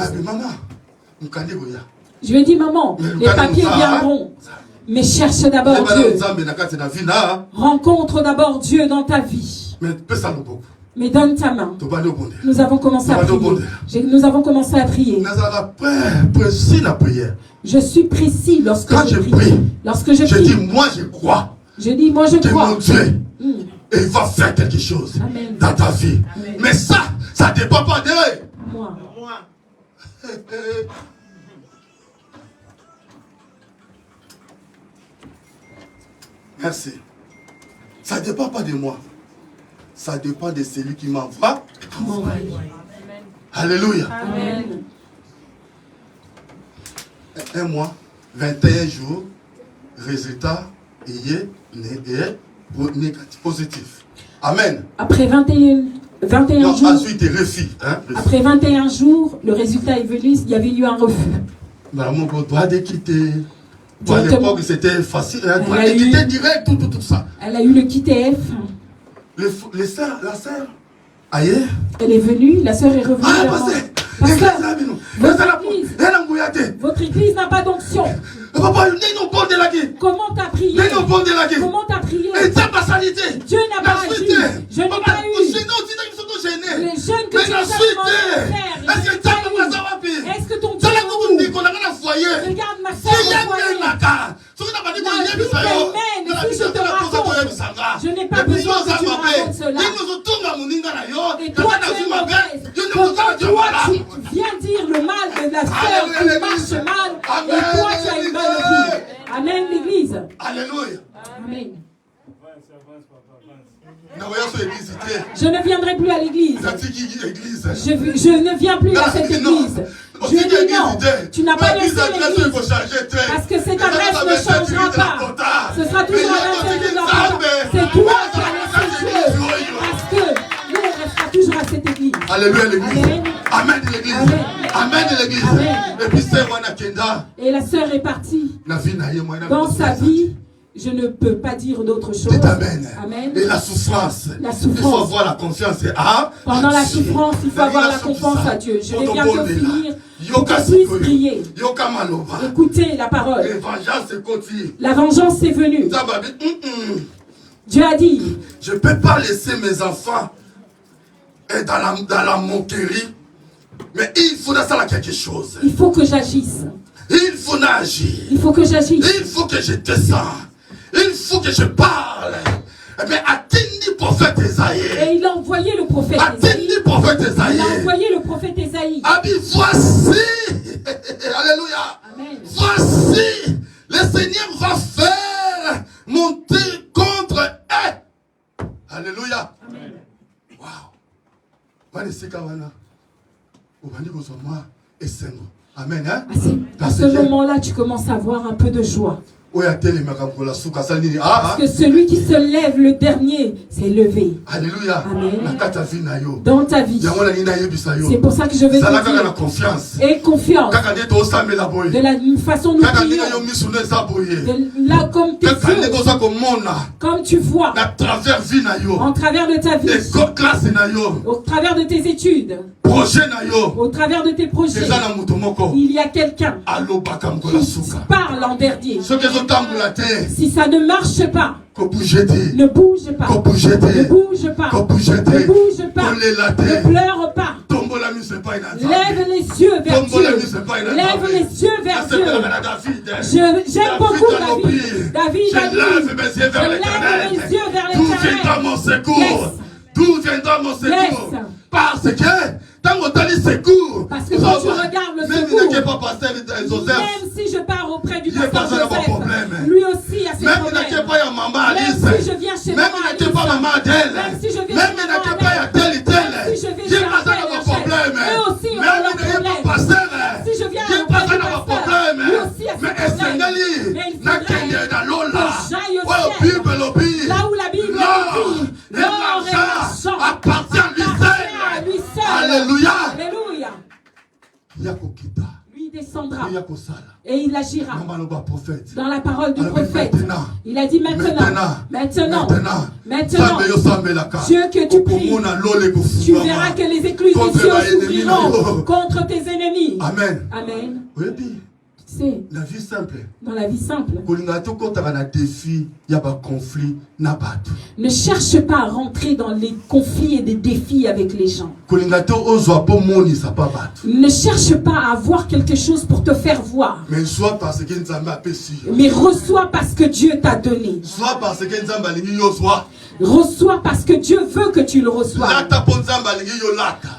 Je lui ai dit, maman, les papiers viendront. Mais cherche d'abord Dieu. Rencontre d'abord Dieu dans ta vie. Mais donne ta main. Nous avons commencé à prier. Nous avons commencé à prier. Je suis précis lorsque je prie. Lorsque je prie. Je dis, moi je crois. Je dis, moi je crois. Mon Dieu, il va faire quelque chose dans ta vie. Amen. Mais ça ne dépend pas de moi. Merci. Ça ne dépend pas de moi. Ça dépend de celui qui m'envoie. Alléluia. Amen. 1 mois, 21 jours, résultat est négatif, positif. Amen. Après 21 jours. Ensuite, refus. Après 21 jours, le résultat est venu, il y avait eu un refus. Madame, on doit quitter. À l'époque, c'était facile. Elle quitter direct, tout ça. Elle a eu le QTF. La sœur, aïe. Elle est venue, la sœur est revenue. Votre église n'a pas d'onction. Comment t'as prié? Comment t'as prié? Dieu n'a pas agi. Je n'ai pas eu. Les jeunes que tu as faire. Est-ce que ton Dieu regarde ma sœur mais si je te raconte, je n'ai pas besoin que tu me racontes cela. Et toi, tu es mauvaise. Pourtant, toi, tu viens dire le mal de la sœur qui marche mal. Et toi, tu as une bonne vie. Amen, l'église. Alléluia. Amen. Je ne viendrai plus à l'église. Je ne viens plus à cette église. Je dis non, tu n'as pas laissé l'église. Parce que cette adresse ne changera pas. Ce sera toujours l'adresse de la porte. C'est toi qui as laissé Dieu. Parce que nous, on restera toujours à cette église. Alléluia, l'église. Amen de l'église. Amen de l'église. Et puis c'est Wanakenda. Et la sœur est partie. Dans sa vie, je ne peux pas dire d'autre chose. Amen. Amen. Et la souffrance. La souffrance. Il faut avoir la confiance à pendant la souffrance, il faut avoir la confiance à Dieu. Je vais bientôt finir. Pour qu'on puisse prier. Écoutez la parole. La vengeance est venue. Dieu a dit, je ne peux pas laisser mes enfants être dans la moquerie. Mais il faudra faire quelque chose. Il faut que j'agisse. Il faut agir. Il faut que j'agisse. Il faut que je descende. Il faut que je parle. Mais atteindre le prophète Esaïe. Et il a envoyé le prophète Esaïe. prophète Esaïe. Il a envoyé le prophète Esaïe. Voici, alléluia. Amen. Voici, le Seigneur va faire monter contre eux. Alléluia. Amen. Wow. Amen. Hein? À ce moment-là, tu commences à avoir un peu de joie. Parce que celui qui se lève le dernier s'est levé. Alléluia. Amen. Dans ta vie. C'est pour ça que je vais te dire. Et confiance. De la façon dont nous prions. Là, comme tes yeux. Comme tu vois. En travers de ta vie. Au travers de tes études. Au travers de tes projets. Il y a quelqu'un qui parle en dernier. Si ça ne marche pas, ne bouge pas. Ne bouge pas. Ne bouge pas. Ne pleure pas. Lève les yeux vers Dieu. Lève les yeux vers Dieu. J'aime beaucoup David. David a dit, je lève mes yeux vers l'éternel. D'où viendra mon secours? Parce que quand tu regardes le secours, même si je pars auprès du pasteur Joseph, lui aussi a ses problèmes. Même si je viens chez maman Alice, même si je viens chez maman Adèle, même si je viens chez Raphaël, eux aussi ont leurs problèmes. Si je viens auprès du pasteur, lui aussi a ses problèmes. Mais il faudrait que j'aille au ciel, là où la Bible dit, l'or et l'argent appartient à lui seul. Alléluia. Alléluia. Lui descendra et il agira dans la parole du prophète. Il a dit maintenant, Dieu que tu pries, tu verras que les écluses des cieux s'ouvriront contre tes ennemis. Amen. Amen. C'est la vie simple. Dans la vie simple. Ne cherche pas à rentrer dans les conflits et des défis avec les gens. Ne cherche pas à avoir quelque chose pour te faire voir. Mais reçois parce que Dieu t'a donné. Reçois parce que Dieu veut que tu le reçoives.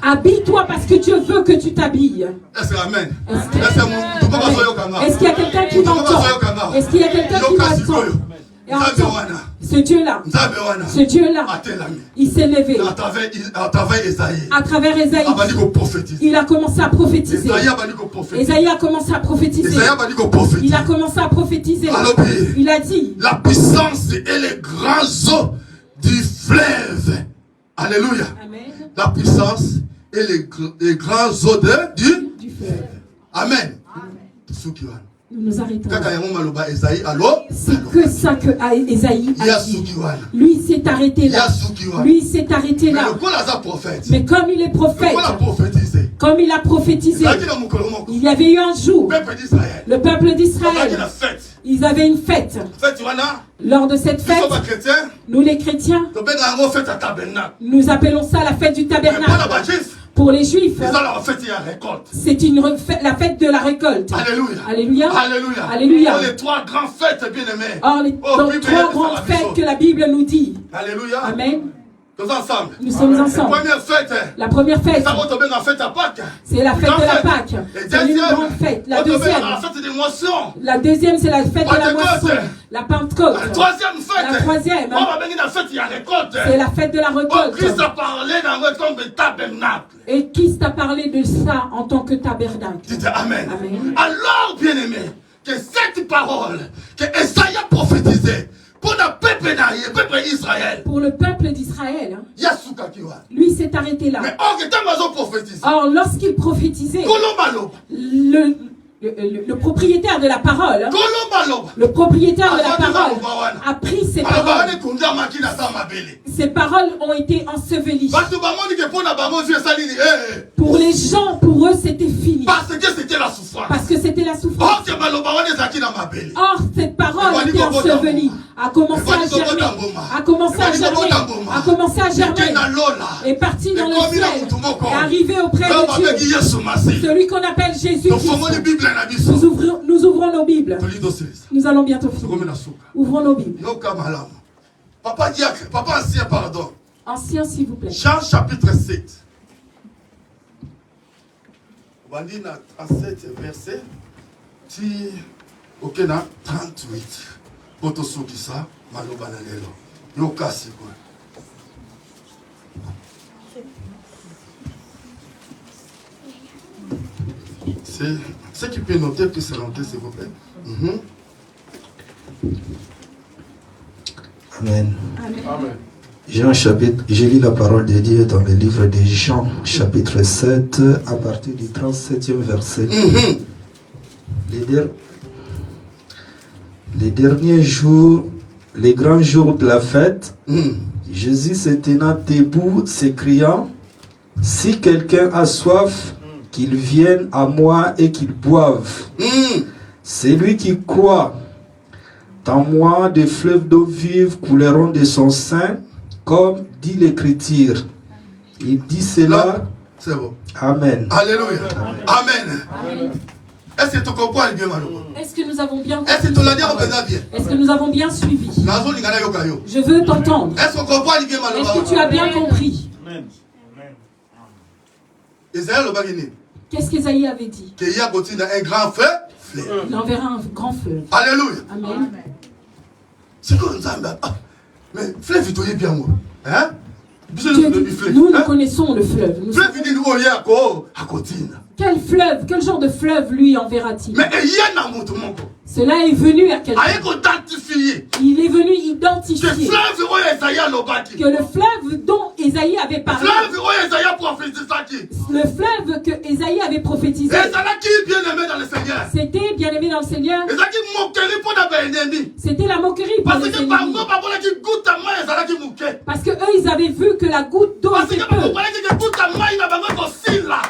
Habille-toi parce que Dieu veut que tu t'habilles. Est-ce qu'il y a quelqu'un qui m'entend? Est-ce qu'il y a quelqu'un qui m'entend? Ce Dieu-là, il s'est levé à travers Esaïe. Il a commencé à prophétiser. Esaïe a commencé à prophétiser. Il a commencé à prophétiser. Il a dit, la puissance et les grands eaux du fleuve. Alléluia. Amen. La puissance et les grands eaux du fleuve. Amen. Nous nous arrêtons. C'est que ça que Esaïe a dit. Lui s'est arrêté là. Lui s'est arrêté là. Mais comme il est prophète, comme il a prophétisé, il y avait eu un jour, le peuple d'Israël, ils avaient une fête. Lors de cette fête, nous les chrétiens, nous appelons ça la fête du tabernacle. Pour les Juifs, c'est la fête de la récolte. Alléluia. Alléluia. Alléluia. Alléluia. Les trois grandes fêtes, bien aimés. Or, les trois grandes fêtes que la Bible nous dit. Alléluia. Amen. Nous sommes ensemble. La première fête, c'est la fête de la Pâque. C'est une grande fête. La deuxième, c'est la fête de la moisson. La Pentecôte. La troisième, c'est la fête de la récolte. Et Christ a parlé de ça en tant que tabernacle. Dites Amen. Amen. Alors, bien aimé, que cette parole que Esaïe a prophétisée pour le peuple Israël. Pour le peuple d'Israël. Lui s'est arrêté là. Or, lorsqu'il prophétisait, le propriétaire de la parole, a pris ces paroles. Ces paroles ont été ensevelies. Pour les gens, pour eux, c'était fini. Parce que c'était la souffrance. Or, cette parole était ensevelie. A commencé à germer. Et parti dans le ciel. Et arrivé auprès de Dieu. Celui qu'on appelle Jésus. Nous ouvrons nos Bibles. Nous allons bientôt finir. Ouvrons nos Bibles. Papa ancien, pardon. Ancien, s'il vous plaît. Jean chapitre 7. Bandi na 37 verset. Ti ok na 38. Poto sukisa maloba na lelo. Yo kasi quoi. C'est ce qui peut noter que c'est noté s'il vous plaît. Amen. Amen. Je lis la parole de Dieu dans le livre de Jean, chapitre 7, à partir du 37e verset. Les derniers jours, les grands jours de la fête, Jésus se tenant debout, s'écriant, « Si quelqu'un a soif, qu'il vienne à moi et qu'il boive. Celui qui croit en moi, des fleuves d'eau vive couleront de son sein, comme dit l'Écriture. » Il dit cela. C'est bon. Amen. Alléluia. Amen. Amen. Est-ce que tu comprends bien, Malou? Est-ce que nous avons bien compris? Est-ce que tu l'as dit bien? Est-ce que nous avons bien suivi? Je veux t'entendre. Est-ce que tu comprends bien, Malou? Est-ce que tu as bien compris? Amen. Qu'est-ce qu'Ésaïe avait dit? Qu'il y a un grand feu. Il enverra un grand feu. Alléluia. Amen. C'est quoi ça? Mais fleuve, tu es bien moi. Hein? Nous connaissons le fleuve. Quel fleuve? Quel genre de fleuve lui enverra-t-il? Cela est venu à quelqu'un. Il est venu identifier que le fleuve dont Ésaïe avait parlé, le fleuve que Ésaïe avait prophétisé, c'était bien aimé dans le Seigneur. C'était la moquerie pour les ennemis. Parce que eux, ils avaient vu que la goutte d'eau était peu.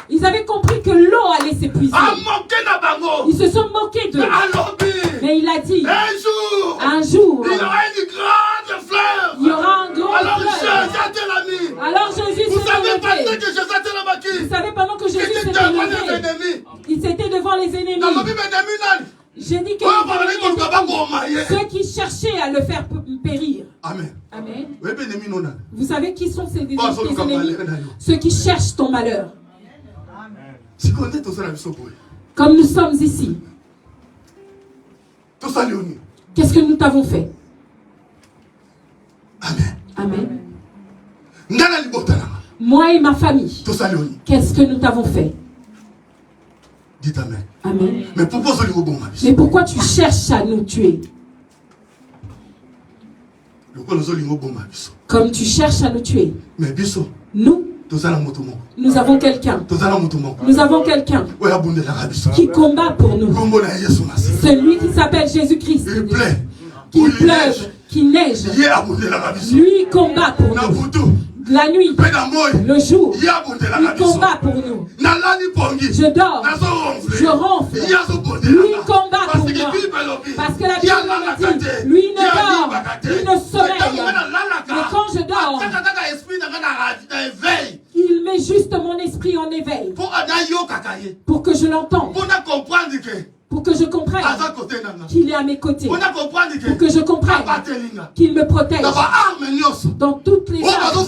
Ils avaient compris que l'eau allait s'épuiser. Ils se sont moqués d'eux. Mais il a dit, un jour, il y aura un grand fleuve. Alors Jésus s'est levé. Vous savez, pendant que Jésus s'était levé, il s'était devant les ennemis. J'ai dit que ceux qui cherchaient à le faire périr. Amen. Amen. Vous savez qui sont ces ennemis? Ceux qui cherchent ton malheur. Comme nous sommes ici. Qu'est-ce que nous t'avons fait? Amen. Amen. Moi et ma famille. Qu'est-ce que nous t'avons fait? Dites Amen. Amen. Mais pourquoi tu cherches à nous tuer? Comme tu cherches à nous tuer. Nous avons quelqu'un. Nous avons quelqu'un qui combat pour nous. Celui qui s'appelle Jésus-Christ. Qu'il pleuve, qu'il neige. Lui combat pour nous. La nuit, le jour, il combat pour nous. Je dors, je ronfle. Lui combat pour moi. Parce que la Bible me dit, lui ne dort, il ne sommeille. Mais quand je dors, il met juste mon esprit en éveil. Pour que je l'entende. Pour que je comprenne qu'il est à mes côtés. Pour que je comprenne qu'il me protège. Dans toutes les armes, il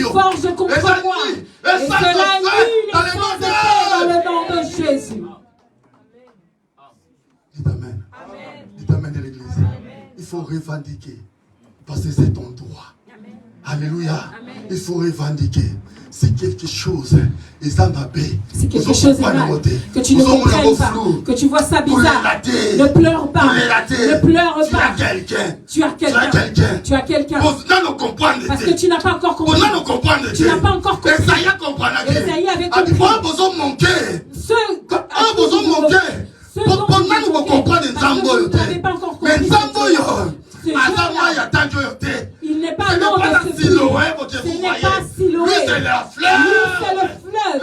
forge contre moi. Et cela nuit les forces de paix dans le nom de Jésus. Dites Amen. Dites Amen de l'église. Il faut revendiquer. Parce que c'est ton droit. Alléluia. Il faut revendiquer. C'est quelque chose. C'est quelque chose de mal. Que tu ne comprennes pas. Que tu vois ça bizarre. Ne pleure pas. Ne pleure pas. Tu as quelqu'un. Tu as quelqu'un. Parce que tu n'as pas encore compris. Tu n'as pas encore compris. Esaïe avait compris. Ceux dont vous n'avez pas encore compris. Il n'est pas l'eau de ce fleuve. Ce n'est pas Siloé. Lui, c'est le fleuve.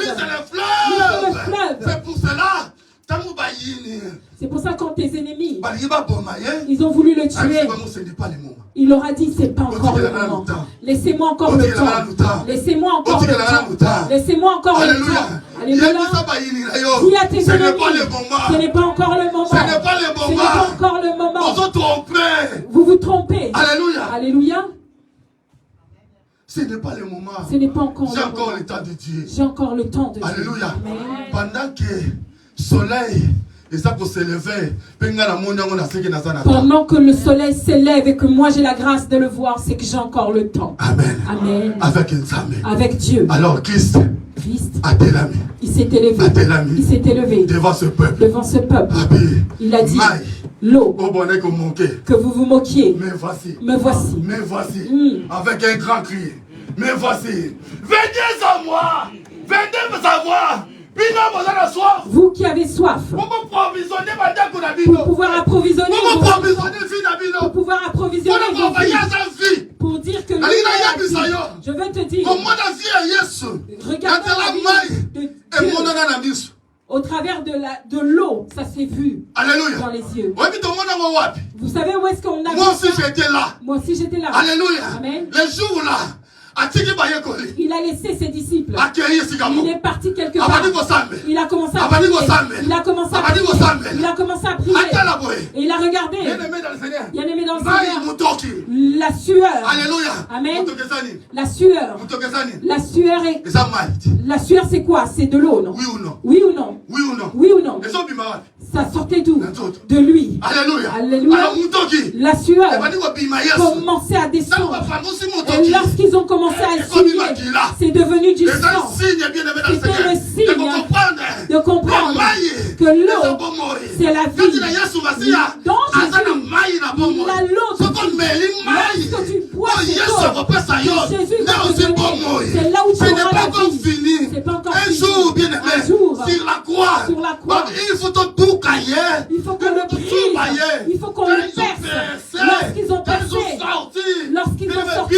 C'est pour cela. C'est pour ça quand tes ennemis, ils ont voulu le tuer, il leur a dit, c'est pas encore le moment. Laissez-moi encore le temps. Laissez-moi encore le temps. Laissez-moi encore le temps. Alléluia. Dis à tes ennemis, ce n'est pas encore le moment. Ce n'est pas encore le moment. Vous vous trompez. Alléluia. Alléluia. Ce n'est pas le moment. Ce n'est pas encore J'ai encore le temps de Dieu. J'ai encore le temps de Dieu. Alléluia. Pendant que le soleil pendant que le soleil s'élève et que moi j'ai la grâce de le voir, c'est que j'ai encore le temps. Amen. Amen. Avec Dieu. Alors Christ il s'est élevé. Il s'est élevé devant ce peuple. Il a dit l'eau que vous vous moquiez. Me voici. Avec un grand cri. Me voici. Venez à moi. Venez me savoir. Vous qui avez soif, pour pouvoir approvisionner pour dire que je veux te dire, regarde la vie de Dieu. Au travers de l'eau, ça s'est vu. Alléluia. Dans les yeux. Vous savez où est-ce qu'on a Moi aussi j'étais là. Moi aussi j'étais là. Alléluia. Amen. Les jours là. Il a laissé ses disciples. Il est parti quelque part. Il a commencé à prier. Il a commencé à prier. Et il a regardé. Bien-aimé dans le Seigneur. La sueur. Alléluia. Amen. La sueur. La sueur c'est quoi? C'est de l'eau, non? Oui ou non? Oui ou non? Oui ou non? Oui ou non? Ça sortait d'où? De lui. Alléluia. Alléluia. La sueur commençait à descendre. Et lorsqu'ils ont commencé à essuyer, c'est devenu du sang. C'était le signe de comprendre que l'eau, c'est la vie. Donc Jésus, il a l'eau de vie. Lorsque tu bois cette eau que Jésus va te donner, c'est là où tu auras la vie. C'est pas encore fini. Un jour, sur la croix, il faut tout cailler. Il faut qu'on le brise. Il faut qu'on le perce. Lorsqu'ils ont percé, lorsqu'ils ont sorti,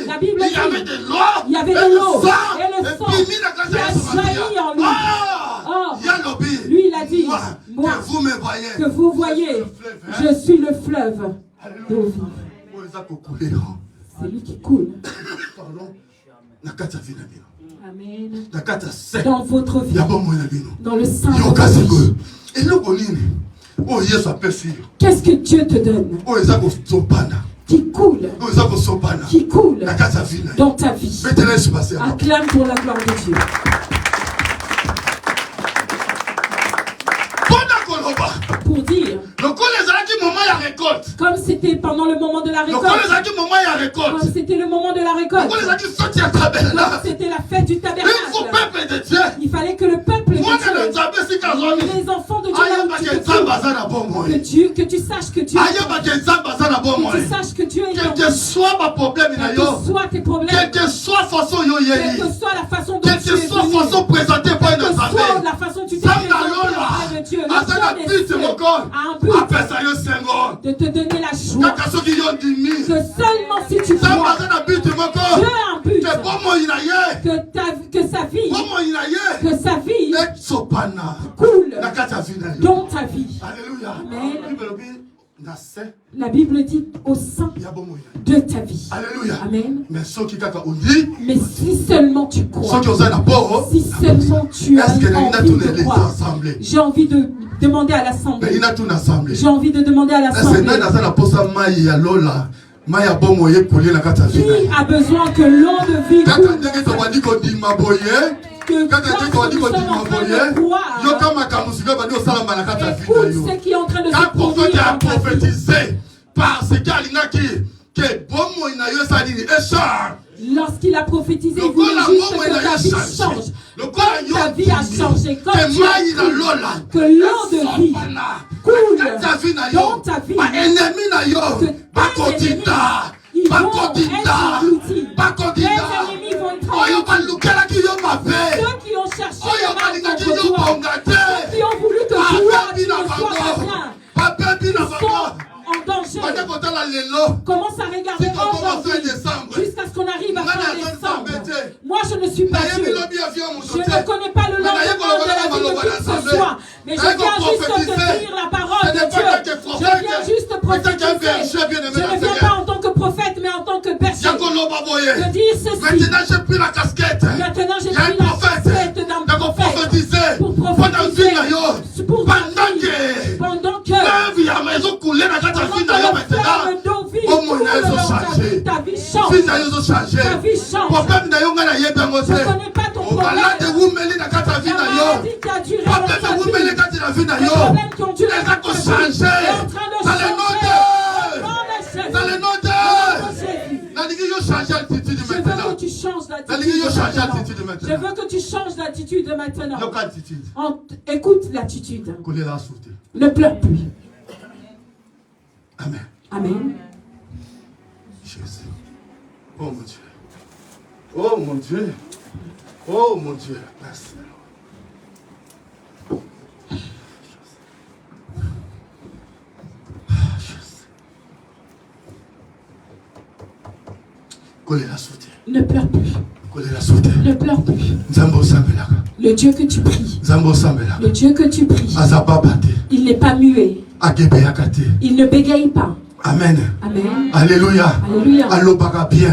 la Bible dit, il y avait de l'eau et le sang qui a jailli en lui. Lui, il a dit, moi, que vous voyez, je suis le fleuve d'eau vive. C'est lui qui coule. Amen. Dans votre vie, dans le sein de votre vie. Qu'est-ce que Dieu te donne? Qui coule dans ta vie. Acclame pour la gloire de Dieu. Pour dire, comme c'était pendant le moment de la récolte, comme c'était le moment de la récolte, c'était la fête du tabernacle, il fallait que le peuple de Dieu, les enfants de Dieu, que tu saches que Dieu est quel que soit ma problème, quel que soit tes problèmes, quelle que soit la façon dont tu es venu, quelle que soit la façon présentée par une assemblée, la façon dont tu t'es présenté auprès de Dieu, de te donner la joie, que seulement si tu crois, Dieu a un but, que sa vie coule dans ta vie. Amen. La Bible dit au sein de ta vie. Alléluia. Amen. Mais si seulement tu crois, si seulement tu as envie de croire, j'ai envie de demander à l'assemblée. J'ai envie de demander à l'assemblée. Qui a besoin que l'eau de vie coule? Écoute ce qui est en train de se produire. Lorsqu'il a prophétisé, il voulait juste que ta vie change. Comme ta vie a changé, comme tu as dit, que l'eau de vie coule dans ta vie, que tes ennemis, ils vont être engloutis. Tes ennemis vont être engloutis. Ceux qui ont cherché le mal contre toi, ceux qui ont voulu te vouloir, tu ne sois pas bien, ils sont en danger. Commence à regarder aujourd'hui jusqu'à ce qu'on arrive à fin décembre. Moi je ne suis pas Dieu. Je ne connais pas le lendemain de la vie de qui que ce soit. Mais je viens juste te dire la parole de Dieu. Je viens juste prophétiser. Je ne viens pas en tant que prophète mais en tant que berger. Je dis ceci. Maintenant j'ai pris la casquette. Maintenant j'ai pris la casquette d'un prophète. Pour prophétiser. Pour pendant que le fleuve d'eau vive coule ta vie change. Ta vie change. Je ne connais pas ton problème. La maladie qui a duré dans ta vie. Les problèmes qui ont duré dans ta vie. Est en train de changer. Dans le nom de Jésus. Je veux que tu changes l'attitude maintenant. Je veux que tu changes l'attitude maintenant. Écoute l'attitude. Ne pleure plus. Amen. Amen. Jésus. Oh mon Dieu. Oh mon Dieu. Oh mon Dieu. Merci. Ne pleure plus. Ne pleure plus. Le Dieu que tu pries. Le Dieu que tu pries. Il n'est pas muet. Il ne bégaye pas. Amen. Amen. Alléluia. Alléluia.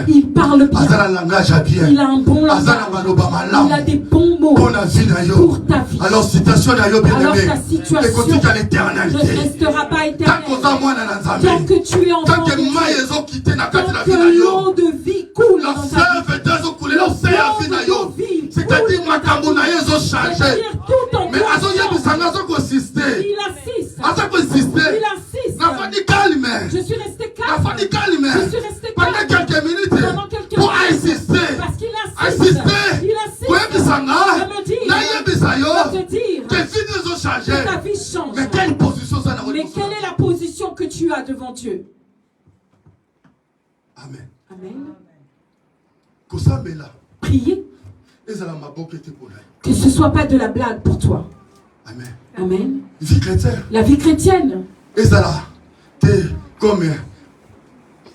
Il parle bien. Il a un bon langage. Il a des bons mots pour ta vie. Alors ta situation ne restera pas éternelle. Tant que tu es enfant de Dieu, tant que l'eau de vie coule dans ta vie, c'est-à-dire tout en toi. Il insiste. Je suis resté calme. Pendant quelques minutes pour insister. Parce qu'il insiste. Il insiste. De me dire que ta vie change. Mais quelle position ça n'a pas? Mais quelle est la position que tu as devant Dieu? Amen. Amen. Priez. Que ce ne soit pas de la blague pour toi. Amen. Amen. La vie chrétienne. Comme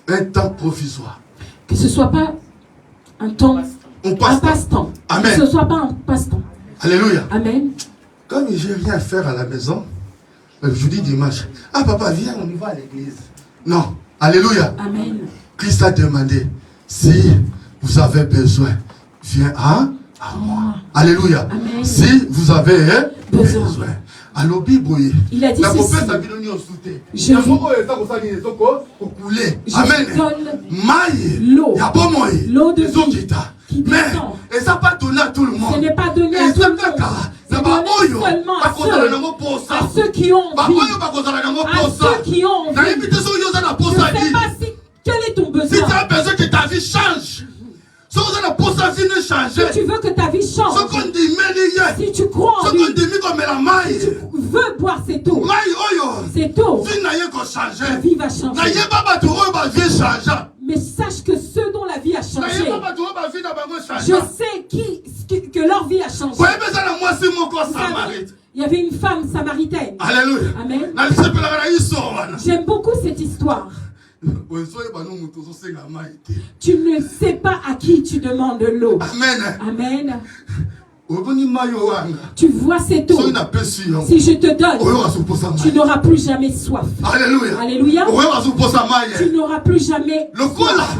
un temps provisoire. Que ce ne soit pas un temps, un passe-temps. Amen. Que ce ne soit pas un passe-temps. Alléluia. Amen. Comme j'ai rien à faire à la maison, je dis dimanche, ah papa, viens, on y va à l'église. Non. Alléluia. Amen. Christ a demandé, si vous avez besoin, viens à moi. Alléluia. Amen. Si vous avez besoin. Il a dit ceci. Je vous donne l'eau de vie qui descend. Et ça pas donné à tout le monde. Ce n'est pas donné à tout le monde. C'est donné seulement à ceux qui ont envie. À ceux qui ont envie. Je ne sais pas si, quel est ton besoin. Si tu as besoin que ta vie change. Si tu veux que ta vie change, si tu crois en lui, si tu veux boire cette eau, ta vie va changer. Mais sache que ceux dont la vie a changé, je sais que leur vie a changé. Il y avait une femme samaritaine. Alléluia. Amen. J'aime beaucoup cette histoire. Tu ne sais pas à qui tu demandes l'eau. Amen. Amen. Tu vois cette eau. Si je te donne, tu n'auras plus jamais soif. Alléluia. Alléluia. Tu n'auras plus jamais soif.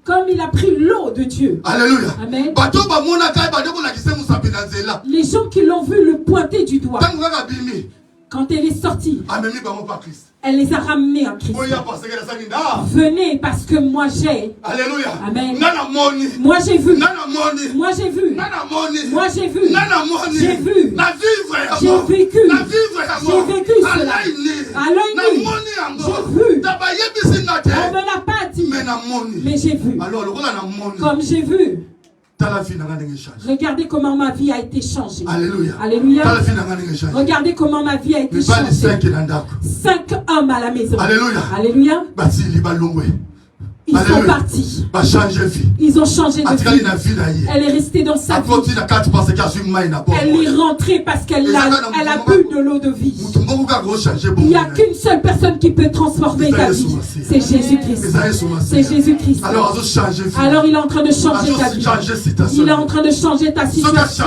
Comme il a pris l'eau de Dieu. Alléluia. Amen. Les gens qui l'ont vu le pointer du doigt. Quand elle est sortie, elle les a ramenés en Christ. Venez parce que moi j'ai. Alléluia. Amen. Moi j'ai vu. Moi j'ai vu. Moi j'ai vu. J'ai vu. J'ai vécu. J'ai vécu cela. À l'œil nu. J'ai vu. On ne me l'a pas dit. Mais j'ai vu. Comme j'ai vu. Regardez comment ma vie a été changée. Alléluia. Alléluia. Regardez comment ma vie a été changée. 5 hommes à la maison. Alléluia. Alléluia. Ils sont partis. Ils ont changé de vie. Elle est restée dans sa vie. Elle est rentrée parce qu'elle a bu de l'eau de vie. Il n'y a qu'une seule personne qui peut transformer ta vie. C'est Jésus-Christ. C'est Jésus-Christ. Alors il est en train de changer ta vie. Il est en train de changer ta situation.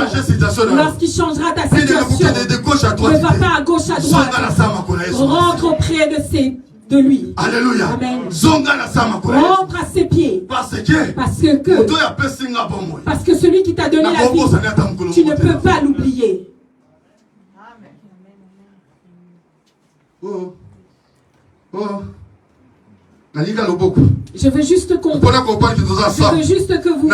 Lorsqu'il changera ta situation, ne va pas à gauche, à droite. Rentre auprès de lui. Alléluia. Amen. Rentre à ses pieds. Parce que celui qui t'a donné la vie, tu ne peux pas l'oublier. Oh. Oh. Je veux juste comprendre. Je veux juste que vous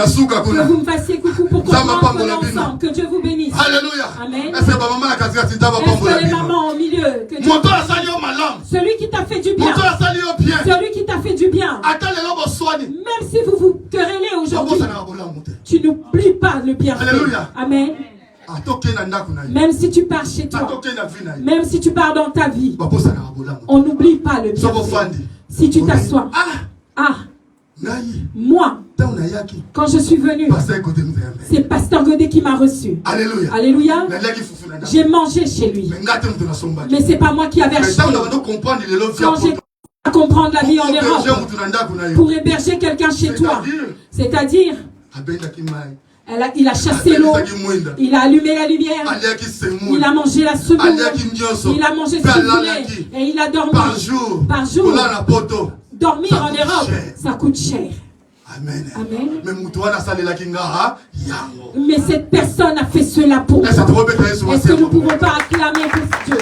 me fassiez coucou pour comprendre l'ensemble. Que Dieu vous bénisse. Alléluia. Amen. Est-ce que les mamans au milieu, que Dieu celui qui t'a fait du bien, celui qui t'a fait du bien, même si vous vous querellez aujourd'hui, tu n'oublies pas le bien. Amen. Même si tu pars chez toi, même si tu pars dans ta vie, on n'oublie pas le bien. Si tu t'assois, moi, quand je suis venu, c'est Pasteur Godet qui m'a reçu. Alléluia. Alléluia. J'ai mangé chez lui. Mais c'est pas moi qui avais acheté. Quand j'ai à comprendre la vie en Europe, pour héberger quelqu'un chez toi, c'est-à-dire, il a chassé l'eau, il a allumé la lumière, il a mangé la semoule, il a mangé ce qu'il voulait, et il a dormi par jour. Dormir en Europe, ça coûte cher. Amen. Amen. Mais cette personne a fait cela pour moi. Est-ce que nous ne pouvons pas acclamer pour Dieu?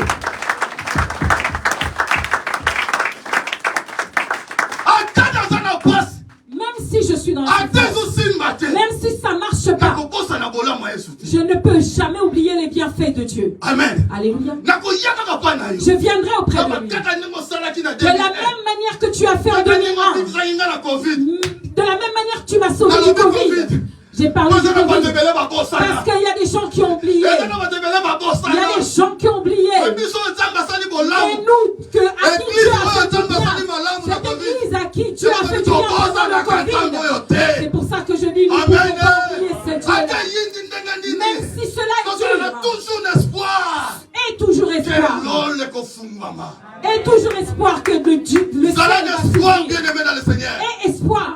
Même si je suis dans la même si ça ne marche pas, je ne peux jamais oublier les bienfaits de Dieu. Amen. Alléluia. Je viendrai auprès de lui. De la même manière que tu as fait en 2001, de la même manière que tu m'as sauvé du Covid. J'ai parlé du Covid. Parce qu'il y a des gens qui ont oublié. Il y a des gens qui ont oublié. Et nous, à qui tu as fait du bien, cette église à qui tu as fait du bien pendant le Covid. C'est pour ça que je dis, nous ne pouvons pas oublier cette Dieu. Même si cela est dur. Et toujours espoir. Et toujours espoir que le Dieu, le Seigneur et espoir.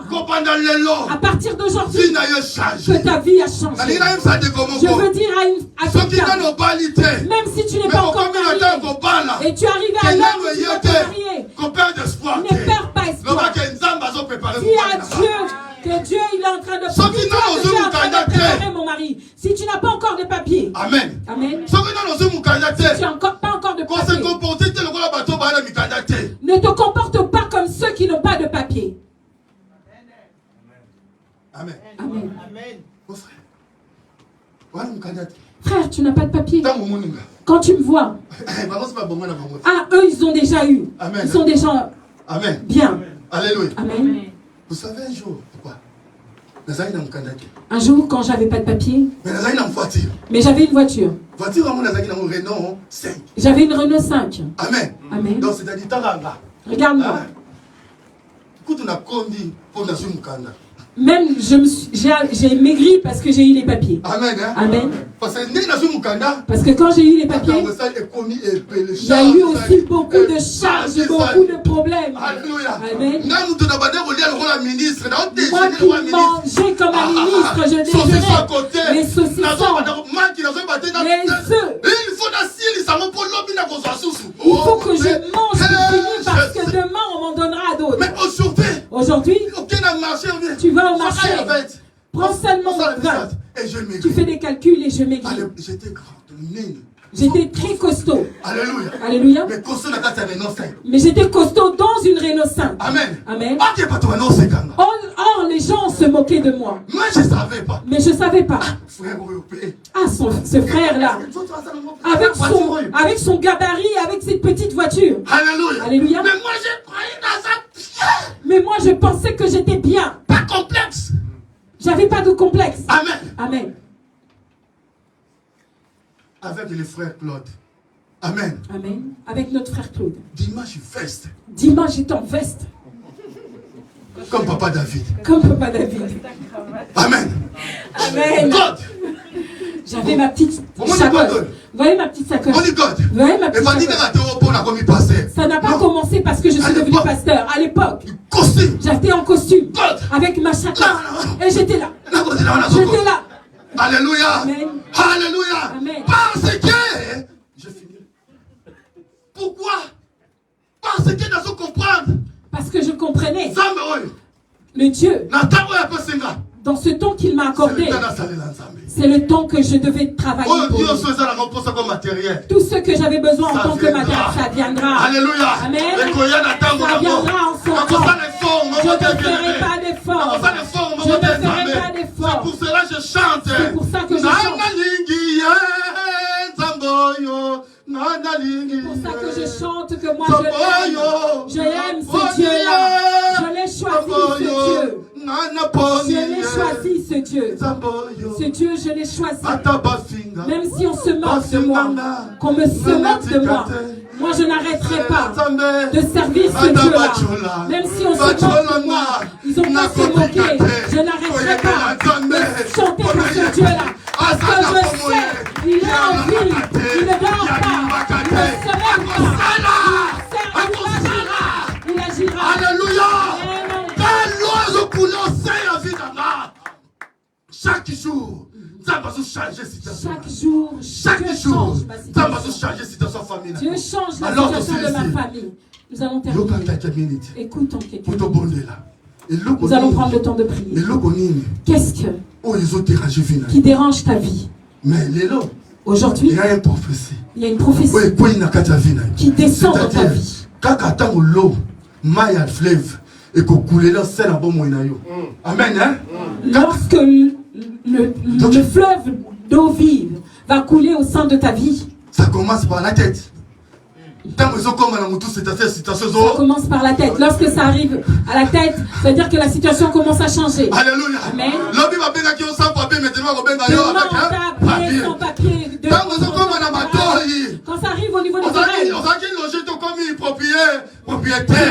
À partir d'aujourd'hui, que ta vie a changé. Je veux dire à quelqu'un, même si tu n'es pas encore marié, et tu arrives à l'heure où tu vas te marier, ne perds pas espoir. Dis à Dieu que Dieu il est en train de préparer mon mari. Si tu n'as pas encore de papier, Amen. Amen. Si tu n'as pas encore de papier, ne te comporte pas comme ceux qui n'ont pas de papier. Amen. Amen. Amen. Frère, tu n'as pas de papier. Quand tu me vois, eux, ils ont déjà eu. Amen. Ils sont déjà bien. Alléluia. Amen. Vous savez un jour, pourquoi? Un jour, quand j'avais pas de papier, mais j'avais une voiture. J'avais une Renault 5. Amen. Amen. Donc c'est-à-dire, regarde-moi. Même j'ai maigri parce que j'ai eu les papiers. Amen. Hein? Amen. Parce que quand j'ai eu les papiers, il y a eu aussi beaucoup de charges, beaucoup de problèmes. Alléluia. Amen. Moi qui mangeais comme un ministre, je déjeurais les saucissons, les œufs. Il faut que je mange ce parce que demain on m'en donnera à d'autres. Mais aujourd'hui, tu vas au marché, prends seulement 20. Tu fais des calculs et je maigris. J'étais très costaud. Alléluia. Alléluia. Mais j'étais costaud dans une Renault 5. Amen. Amen. Or, les gens se moquaient de moi. Moi, je ne savais pas. Mais je ne savais pas. Ce frère-là, avec son gabarit, avec cette petite voiture. Alléluia. Alléluia. Mais moi, je pensais que j'étais bien. Pas complexe. J'avais pas de complexe. Amen. Amen. Avec le frère Claude. Amen. Amen. Avec notre frère Claude. Dimanche veste. Dimanche j'étais en veste. Comme papa David. Comme papa David. Amen. Amen. God. J'avais ma petite sacoche. Vous voyez ma petite sacoche. Vous voyez ma petite sacoche. Ça n'a pas commencé parce que je suis devenu pasteur. À l'époque, j'étais en costume. Avec ma sacoche. Et j'étais là. J'étais là. Alléluia. Amen. Alléluia. Amen. Parce que je finis. Pourquoi? Parce que nous comprendre. Parce que je comprenais le Dieu dans ce temps qu'il m'a accordé, c'est le temps que je devais travailler pour lui. Tout ce que j'avais besoin en tant que matériel, ça viendra. Alléluia. Amen. Ça viendra en son temps. Je ne ferai pas d'effort. Je ne ferai pas d'effort. C'est pour cela que je chante. C'est pour ça que je chante. C'est pour ça que je chante, que moi je l'aime ce Dieu-là. Je l'ai choisi ce Dieu. Je l'ai choisi ce Dieu. Ce Dieu, je l'ai choisi. Même si on se moque de moi, qu'on me se moque de moi, moi je n'arrêterai pas de servir ce Dieu-là. Même si on se moque de moi, ils ont pas se moquer. Je n'arrêterai pas de chanter pour ce Dieu-là. Parce que je sais, il est en vie, il ne dort pas, il ne se lève pas, il agira. Alléluia. Chaque jour, ça va changer situation. Chaque jour, ça va changer situation familiale. Dieu change la situation de ma famille. Nous allons terminer. Écoutons quelqu'un. Nous allons prendre le temps de prier. Qu'est-ce qui dérange ta vie? Aujourd'hui, il y a une prophétie qui descend dans ta vie. Amen. Hein? Lorsque le fleuve d'eau vive va couler au sein de ta vie, ça commence par la tête. Ça commence par la tête. Lorsque ça arrive à la tête, ça veut dire que la situation commence à changer. Alléluia. Amen. Sans papier. Quand ça arrive au niveau des oreilles,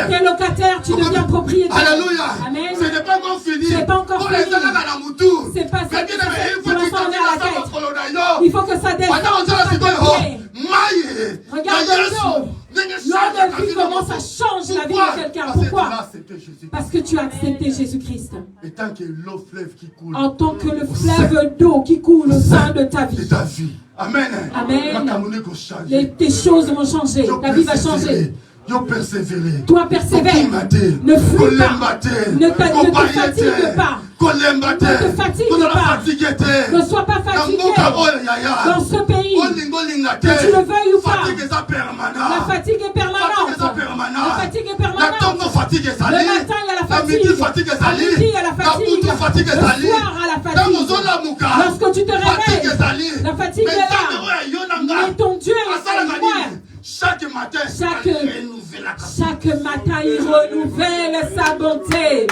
tu es locataire, tu deviens propriétaire. Alléluia. Amen. Ce n'est pas encore fini. C'est pas encore fini. C'est pas ça. Pour l'instant, on est à la tête. Il faut que ça descende. Regarde l'eau. L'eau de vie commence à changer la vie de quelqu'un. Pourquoi? Parce que tu as accepté Jésus-Christ. En tant que le fleuve d'eau qui coule au sein de ta vie. Amen. Amen. Tes choses vont changer. Ta vie va changer. Toi persévère. Ne fuis pas. Ne te fatigue pas. Ne te fatigue pas. Ne sois pas fatigué dans ce pays. Que tu le veuilles ou pas. La fatigue est permanente. La fatigue est permanente. Le matin il y a la fatigue. À midi il y a la fatigue. Le soir à la fatigue. Lorsque tu te réveilles, la fatigue est là. Mais ton Dieu est moi. Chaque matin, il renouvelle sa bonté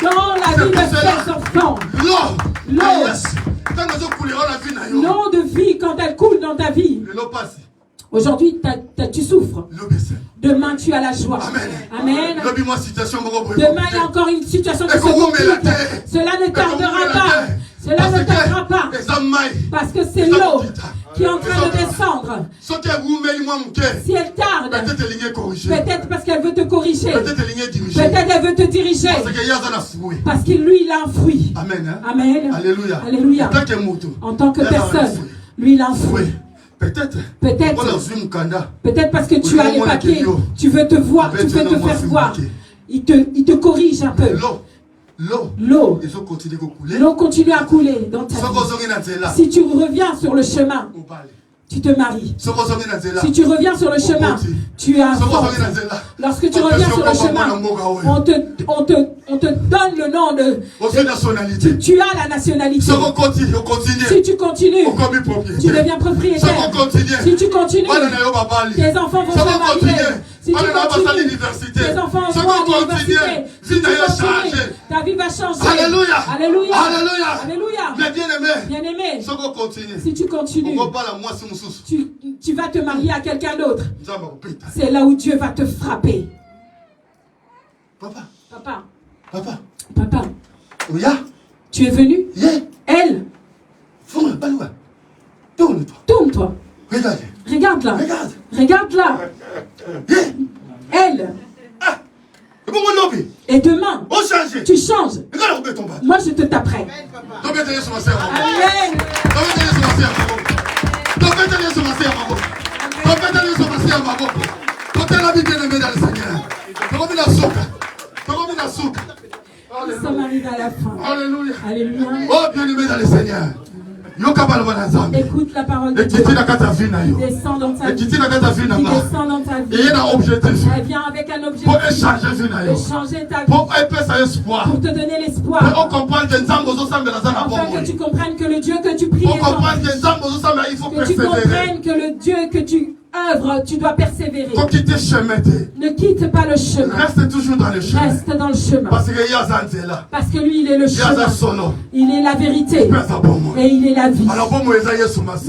dans la vie de ses enfants. L'eau de vie, quand elle coule dans ta vie. Aujourd'hui, tu souffres. Demain, tu as la joie. Amen. Demain, il y a encore une situation qui se complique. Cela ne tardera pas. Cela ne tardera pas. Parce que c'est l'eau qui est en train de descendre. Si elle tarde, peut-être parce qu'elle veut te corriger. Peut-être elle veut te diriger. Parce que lui, il a un fruit. Amen. Alléluia. Alléluia. En tant que personne, lui, il a un fruit. Peut-être parce que tu as les papiers, tu veux te voir, tu veux te faire voir. Il te corrige un peu. L'eau continue à couler dans ta vie. Si tu reviens sur le chemin, tu te maries. Si tu reviens sur le chemin, tu as un force. Lorsque tu reviens sur le chemin, on te donne le nom de... Tu as la nationalité. Si tu continues, tu deviens propriétaire. Si tu continues, tes enfants vont se marier. Si tu continues, tes enfants vont à l'université. Si tu continues, ta vie va changer. Alléluia. Alléluia. Alléluia. Alléluia. Mais bien-aimé, si tu continues, tu vas te marier à quelqu'un d'autre. C'est là où Dieu va te frapper. Papa. Tu es venu? Elle. Tourne-toi. Regarde-la. Regarde-la. Elle. Et demain, tu changes. Moi, je te taperai. Amen. Nous sommes arriver à la fin. Alléluia. Alléluia. Oh, bien-aimé dans le Seigneur. Écoute la parole de Dieu. Descends dans ta vie. Descends dans ta vie. Elle vient avec un objectif. De changer ta vie. Pour te donner l'espoir. Afin que tu comprennes que le Dieu que tu pries est que tu comprennes que le Dieu que tu œuvres, tu dois persévérer. Ne quitte pas le chemin. Reste toujours dans le chemin. Reste dans le chemin. Parce que lui, il est le chemin. Il est la vérité. Et il est la vie.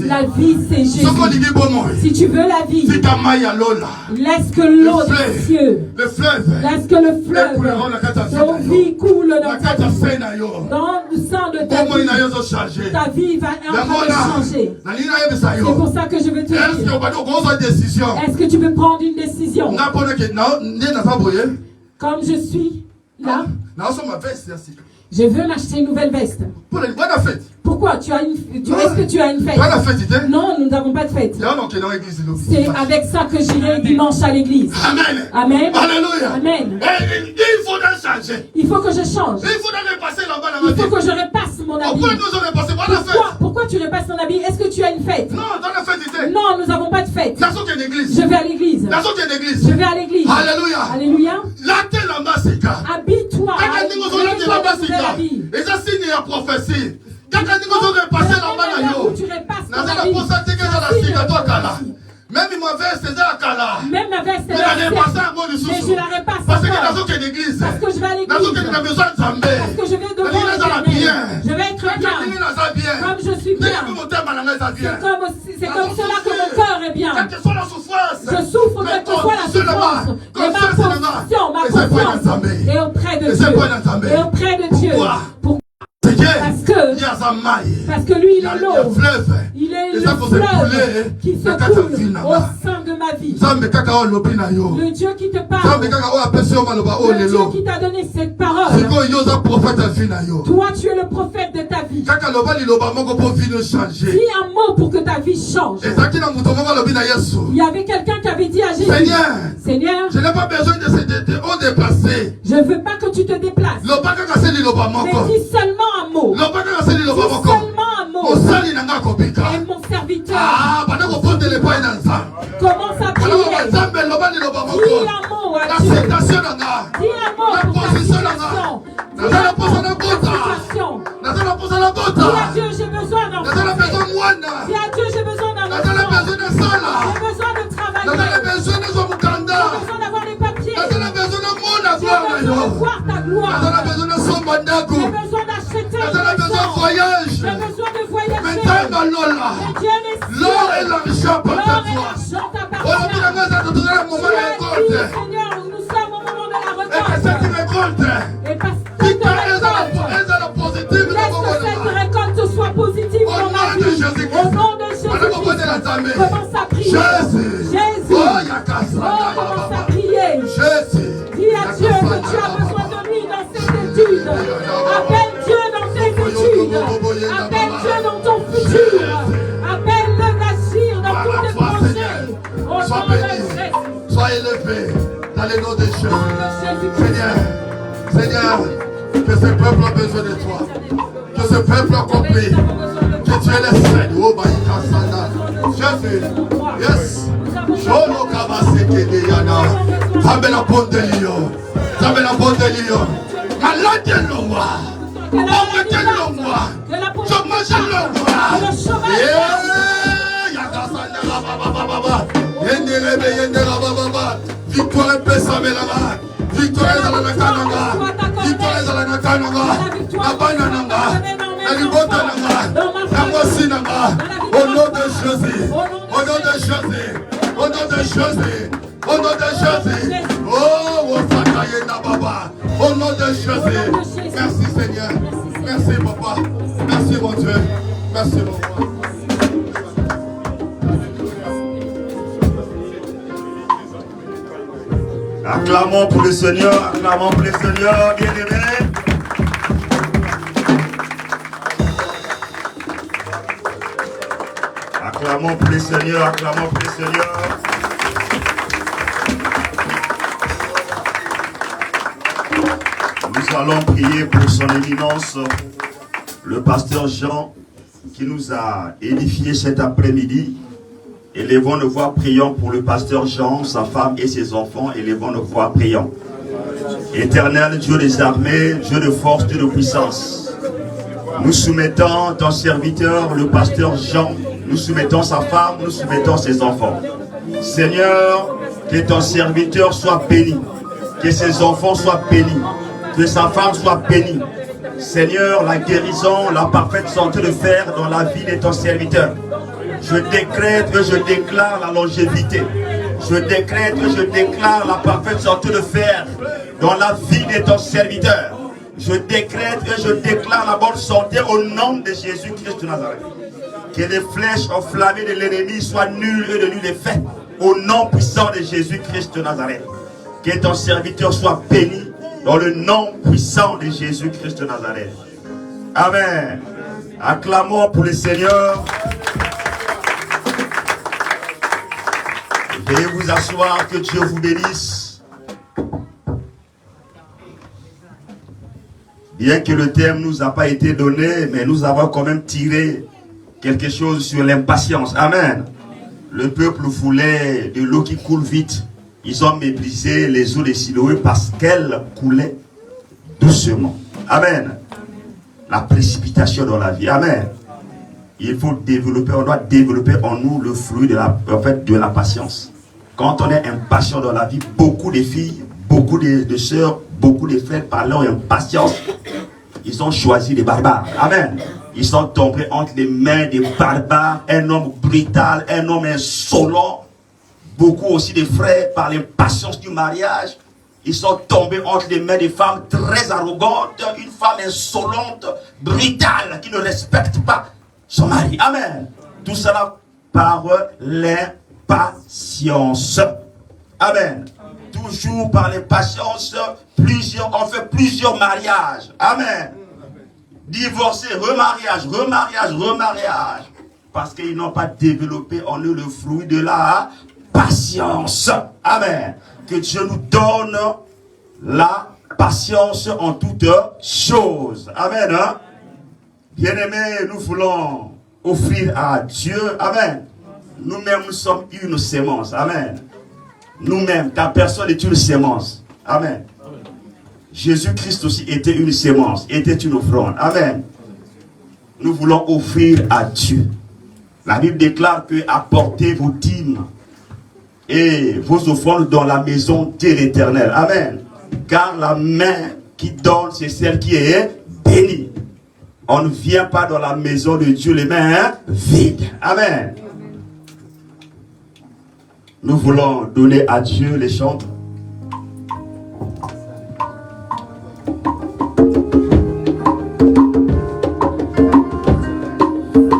La vie, c'est Jésus. Si tu veux la vie, laisse que l'eau des cieux, laisse que le fleuve ton vie coule dans ta vie. Dans le sang de ta vie, ta vie va changer. C'est pour ça que je veux te dire. Est-ce que tu peux prendre une décision? Comme je suis là, je veux m'acheter une nouvelle veste. Pourquoi? Est-ce que tu as une fête? Non, nous n'avons pas de fête. C'est avec ça que j'irai dimanche à l'église. Amen. Amen. Alléluia. Amen. Il faudra changer. Il faut que je change. Il faudra repasser là-bas. Il faut que je repasse mon habit. Pourquoi tu repasses ton habit? Est-ce que tu as une fête? Non, dans la fête. Non, nous n'avons pas de fête. Je vais à l'église. Je vais à l'église. Alléluia. Alléluia. Habille-toi. Et ça signe la prophétie. Quand tu repasses là-bas, même ma veste est à Kala. Même ma veste est à Kala. Mais je la repasse parce que parce que l'église. Parce que je vais à l'église. Parce que je vais devant l'Éternel. Je vais être bien. Comme je suis bien. C'est comme cela que mon cœur est bien. Quelle que soit la souffrance. Je souffre quelle que soit la souffrance. Mais ma confiance est auprès de Dieu. Et auprès de Dieu. Parce que lui, il est l'eau. Il est le fleuve qui se coule au sein de ma vie. Le Dieu qui te parle. Le Dieu qui t'a donné cette parole. Toi, tu es le prophète de ta vie. Dis un mot pour que ta vie change. Il y avait quelqu'un qui avait dit à Jésus, Seigneur, je n'ai pas besoin de déplacer. Je ne veux pas que tu te déplaces. Mais dis seulement un mot. Dis seulement un mot. Et mon serviteur commence à prier. Dis un mot à Dieu. Dis un mot pour ta situation. Dis à Dieu, j'ai besoin d'un enfant. Dis à Dieu, j'ai besoin d'un enfant. J'ai besoin de travailler. J'ai besoin d'avoir les papiers. J'ai besoin de voir ta gloire. J'ai besoin d'acheter. J'ai besoin de voyager. L'or et l'argent t'appartient. Seigneur, nous sommes au moment de la et que cette récolte, et parce que cette récolte soit positive dans ma vie. Au nom de Jésus, commence à prier. Jésus, commence à prier. Dis à Dieu que tu as besoin de lui dans cette étude. Appelle Dieu dans cette étude. Appelle Dieu dans ton futur. Appelle-le d'agir dans tous tes projets. Au nom de Jésus. Sois élevé dans le nom de Jésus. Seigneur, que ce peuple a besoin de toi. Que ce peuple a compris que tu es le Seigneur. Oh, Jésus. Yes. Jolo kabaseke de yana. Tabe la bonne de Lyon. Tabe la bonne de Lyon. Malade de l'ombre. Pauvre de l'ombre. Chômage de l'ombre. Victoire et paix, ça met là-bas. Victoire est dans la Kananga. Victoire est dans la Kananga. La Banananga. La Libotananga. La Mosinanga. Au nom de Jésus. Au nom de Jésus. Au nom de Jésus. Au nom de Jésus. Oh, Osakayena Baba. Au nom de Jésus. Merci Seigneur. Merci Papa. Merci mon Dieu. Merci mon roi. Acclamons pour le Seigneur, acclamons pour le Seigneur, bien-aimés. Acclamons pour le Seigneur, acclamons pour le Seigneur. Nous Nous allons prier pour son éminence, le pasteur Jean, qui nous a édifié cet après-midi. Élevons nos voix, prions pour le pasteur Jean, sa femme et ses enfants. Élevons nos voix, prions. Éternel Dieu des armées, Dieu de force, Dieu de puissance, nous soumettons ton serviteur, le pasteur Jean, nous soumettons sa femme, nous soumettons ses enfants. Seigneur, que ton serviteur soit béni, que ses enfants soient bénis, que sa femme soit bénie. Seigneur, la guérison, la parfaite santé de fer dans la vie de ton serviteur. Je décrète que je déclare la longévité. Je décrète que je déclare la parfaite santé de fer dans la vie de ton serviteur. Je décrète que je déclare la bonne santé au nom de Jésus-Christ de Nazareth. Que les flèches enflammées de l'ennemi soient nulles et de nul effet au nom puissant de Jésus-Christ de Nazareth. Que ton serviteur soit béni dans le nom puissant de Jésus-Christ de Nazareth. Amen. Acclamons pour le Seigneur. Veuillez vous asseoir, que Dieu vous bénisse. Bien que le thème ne nous a pas été donné, mais nous avons quand même tiré quelque chose sur l'impatience. Amen. Le peuple voulait de l'eau qui coule vite. Ils ont méprisé les eaux de Siloé parce qu'elles coulaient doucement. Amen. La précipitation dans la vie. Amen. Il faut développer, on doit développer en nous le fruit de la patience. Quand on est impatient dans la vie, beaucoup de filles, beaucoup de sœurs, beaucoup de frères, par leur impatience, ils ont choisi les barbares. Amen. Ils sont tombés entre les mains des barbares, un homme brutal, un homme insolent. Beaucoup aussi de frères, par l'impatience du mariage, ils sont tombés entre les mains des femmes très arrogantes, une femme insolente, brutale, qui ne respecte pas son mari. Amen. Tout cela par l'impatience. Amen. Toujours par l'impatience, on fait plusieurs mariages. Amen. Divorcés, remariage, parce qu'ils n'ont pas développé en eux le fruit de la patience. Amen. Que Dieu nous donne la patience en toutes choses. Amen. Hein? Bien-aimés, nous voulons offrir à Dieu. Amen. Nous-mêmes, nous sommes une sémence. Amen. Nous-mêmes, ta personne est une sémence. Amen. Jésus-Christ aussi était une sémence, était une offrande. Amen. Nous voulons offrir à Dieu. La Bible déclare que apportez vos dîmes et vos offrandes dans la maison de l'Éternel. Amen. Car la main qui donne, c'est celle qui est bénie. On ne vient pas dans la maison de Dieu les mains vides. Amen. Nous voulons donner à Dieu les chants.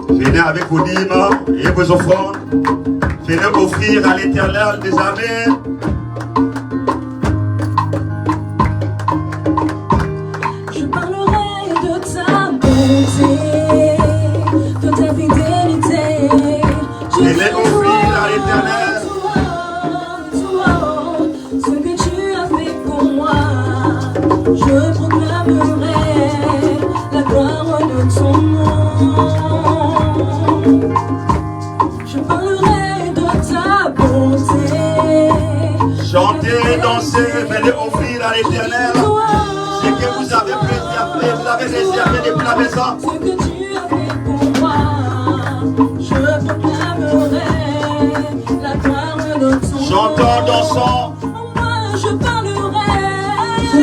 Venez avec vos dîmes et vos offrandes. Venez offrir à l'Éternel des armées. Je parlerai de ta bonté, de ta fidélité. Venez offrir à l'Éternel ce que tu as fait pour moi. Je proclamerai la gloire de ton nom. Je parlerai de ta bonté. Chantez, dansez, venez offrir à l'Éternel ce que vous avez réservé depuis la maison. Ce que tu as fait pour moi, je proclamerai la gloire de ton nom. Chantons, dansons. Moi, je parlerai de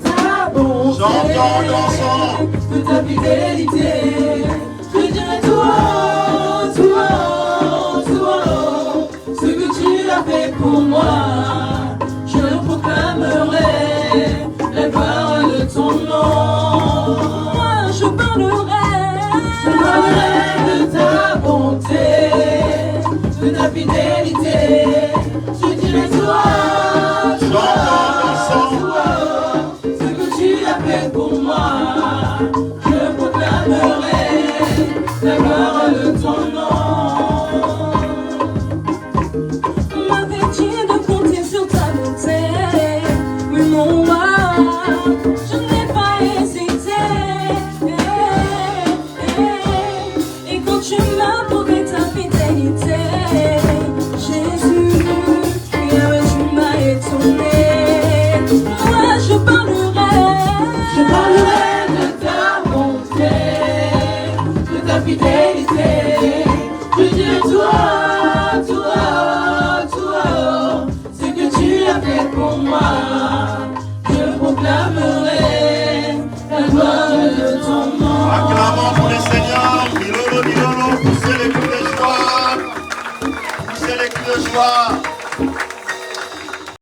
ta bonté. Chantons, dansons. De ta fidélité. Je dirai toi, ce que tu as fait pour moi. Je proclamerai la gloire de ton nom. Moi, je parlerai de ta bonté, de ta fidélité. Je dirai toi, ce que tu as fait pour moi. Je proclamerai la gloire de ton nom. M'avais-tu de compter sur ta bonté? Oui, mon roi, gloire.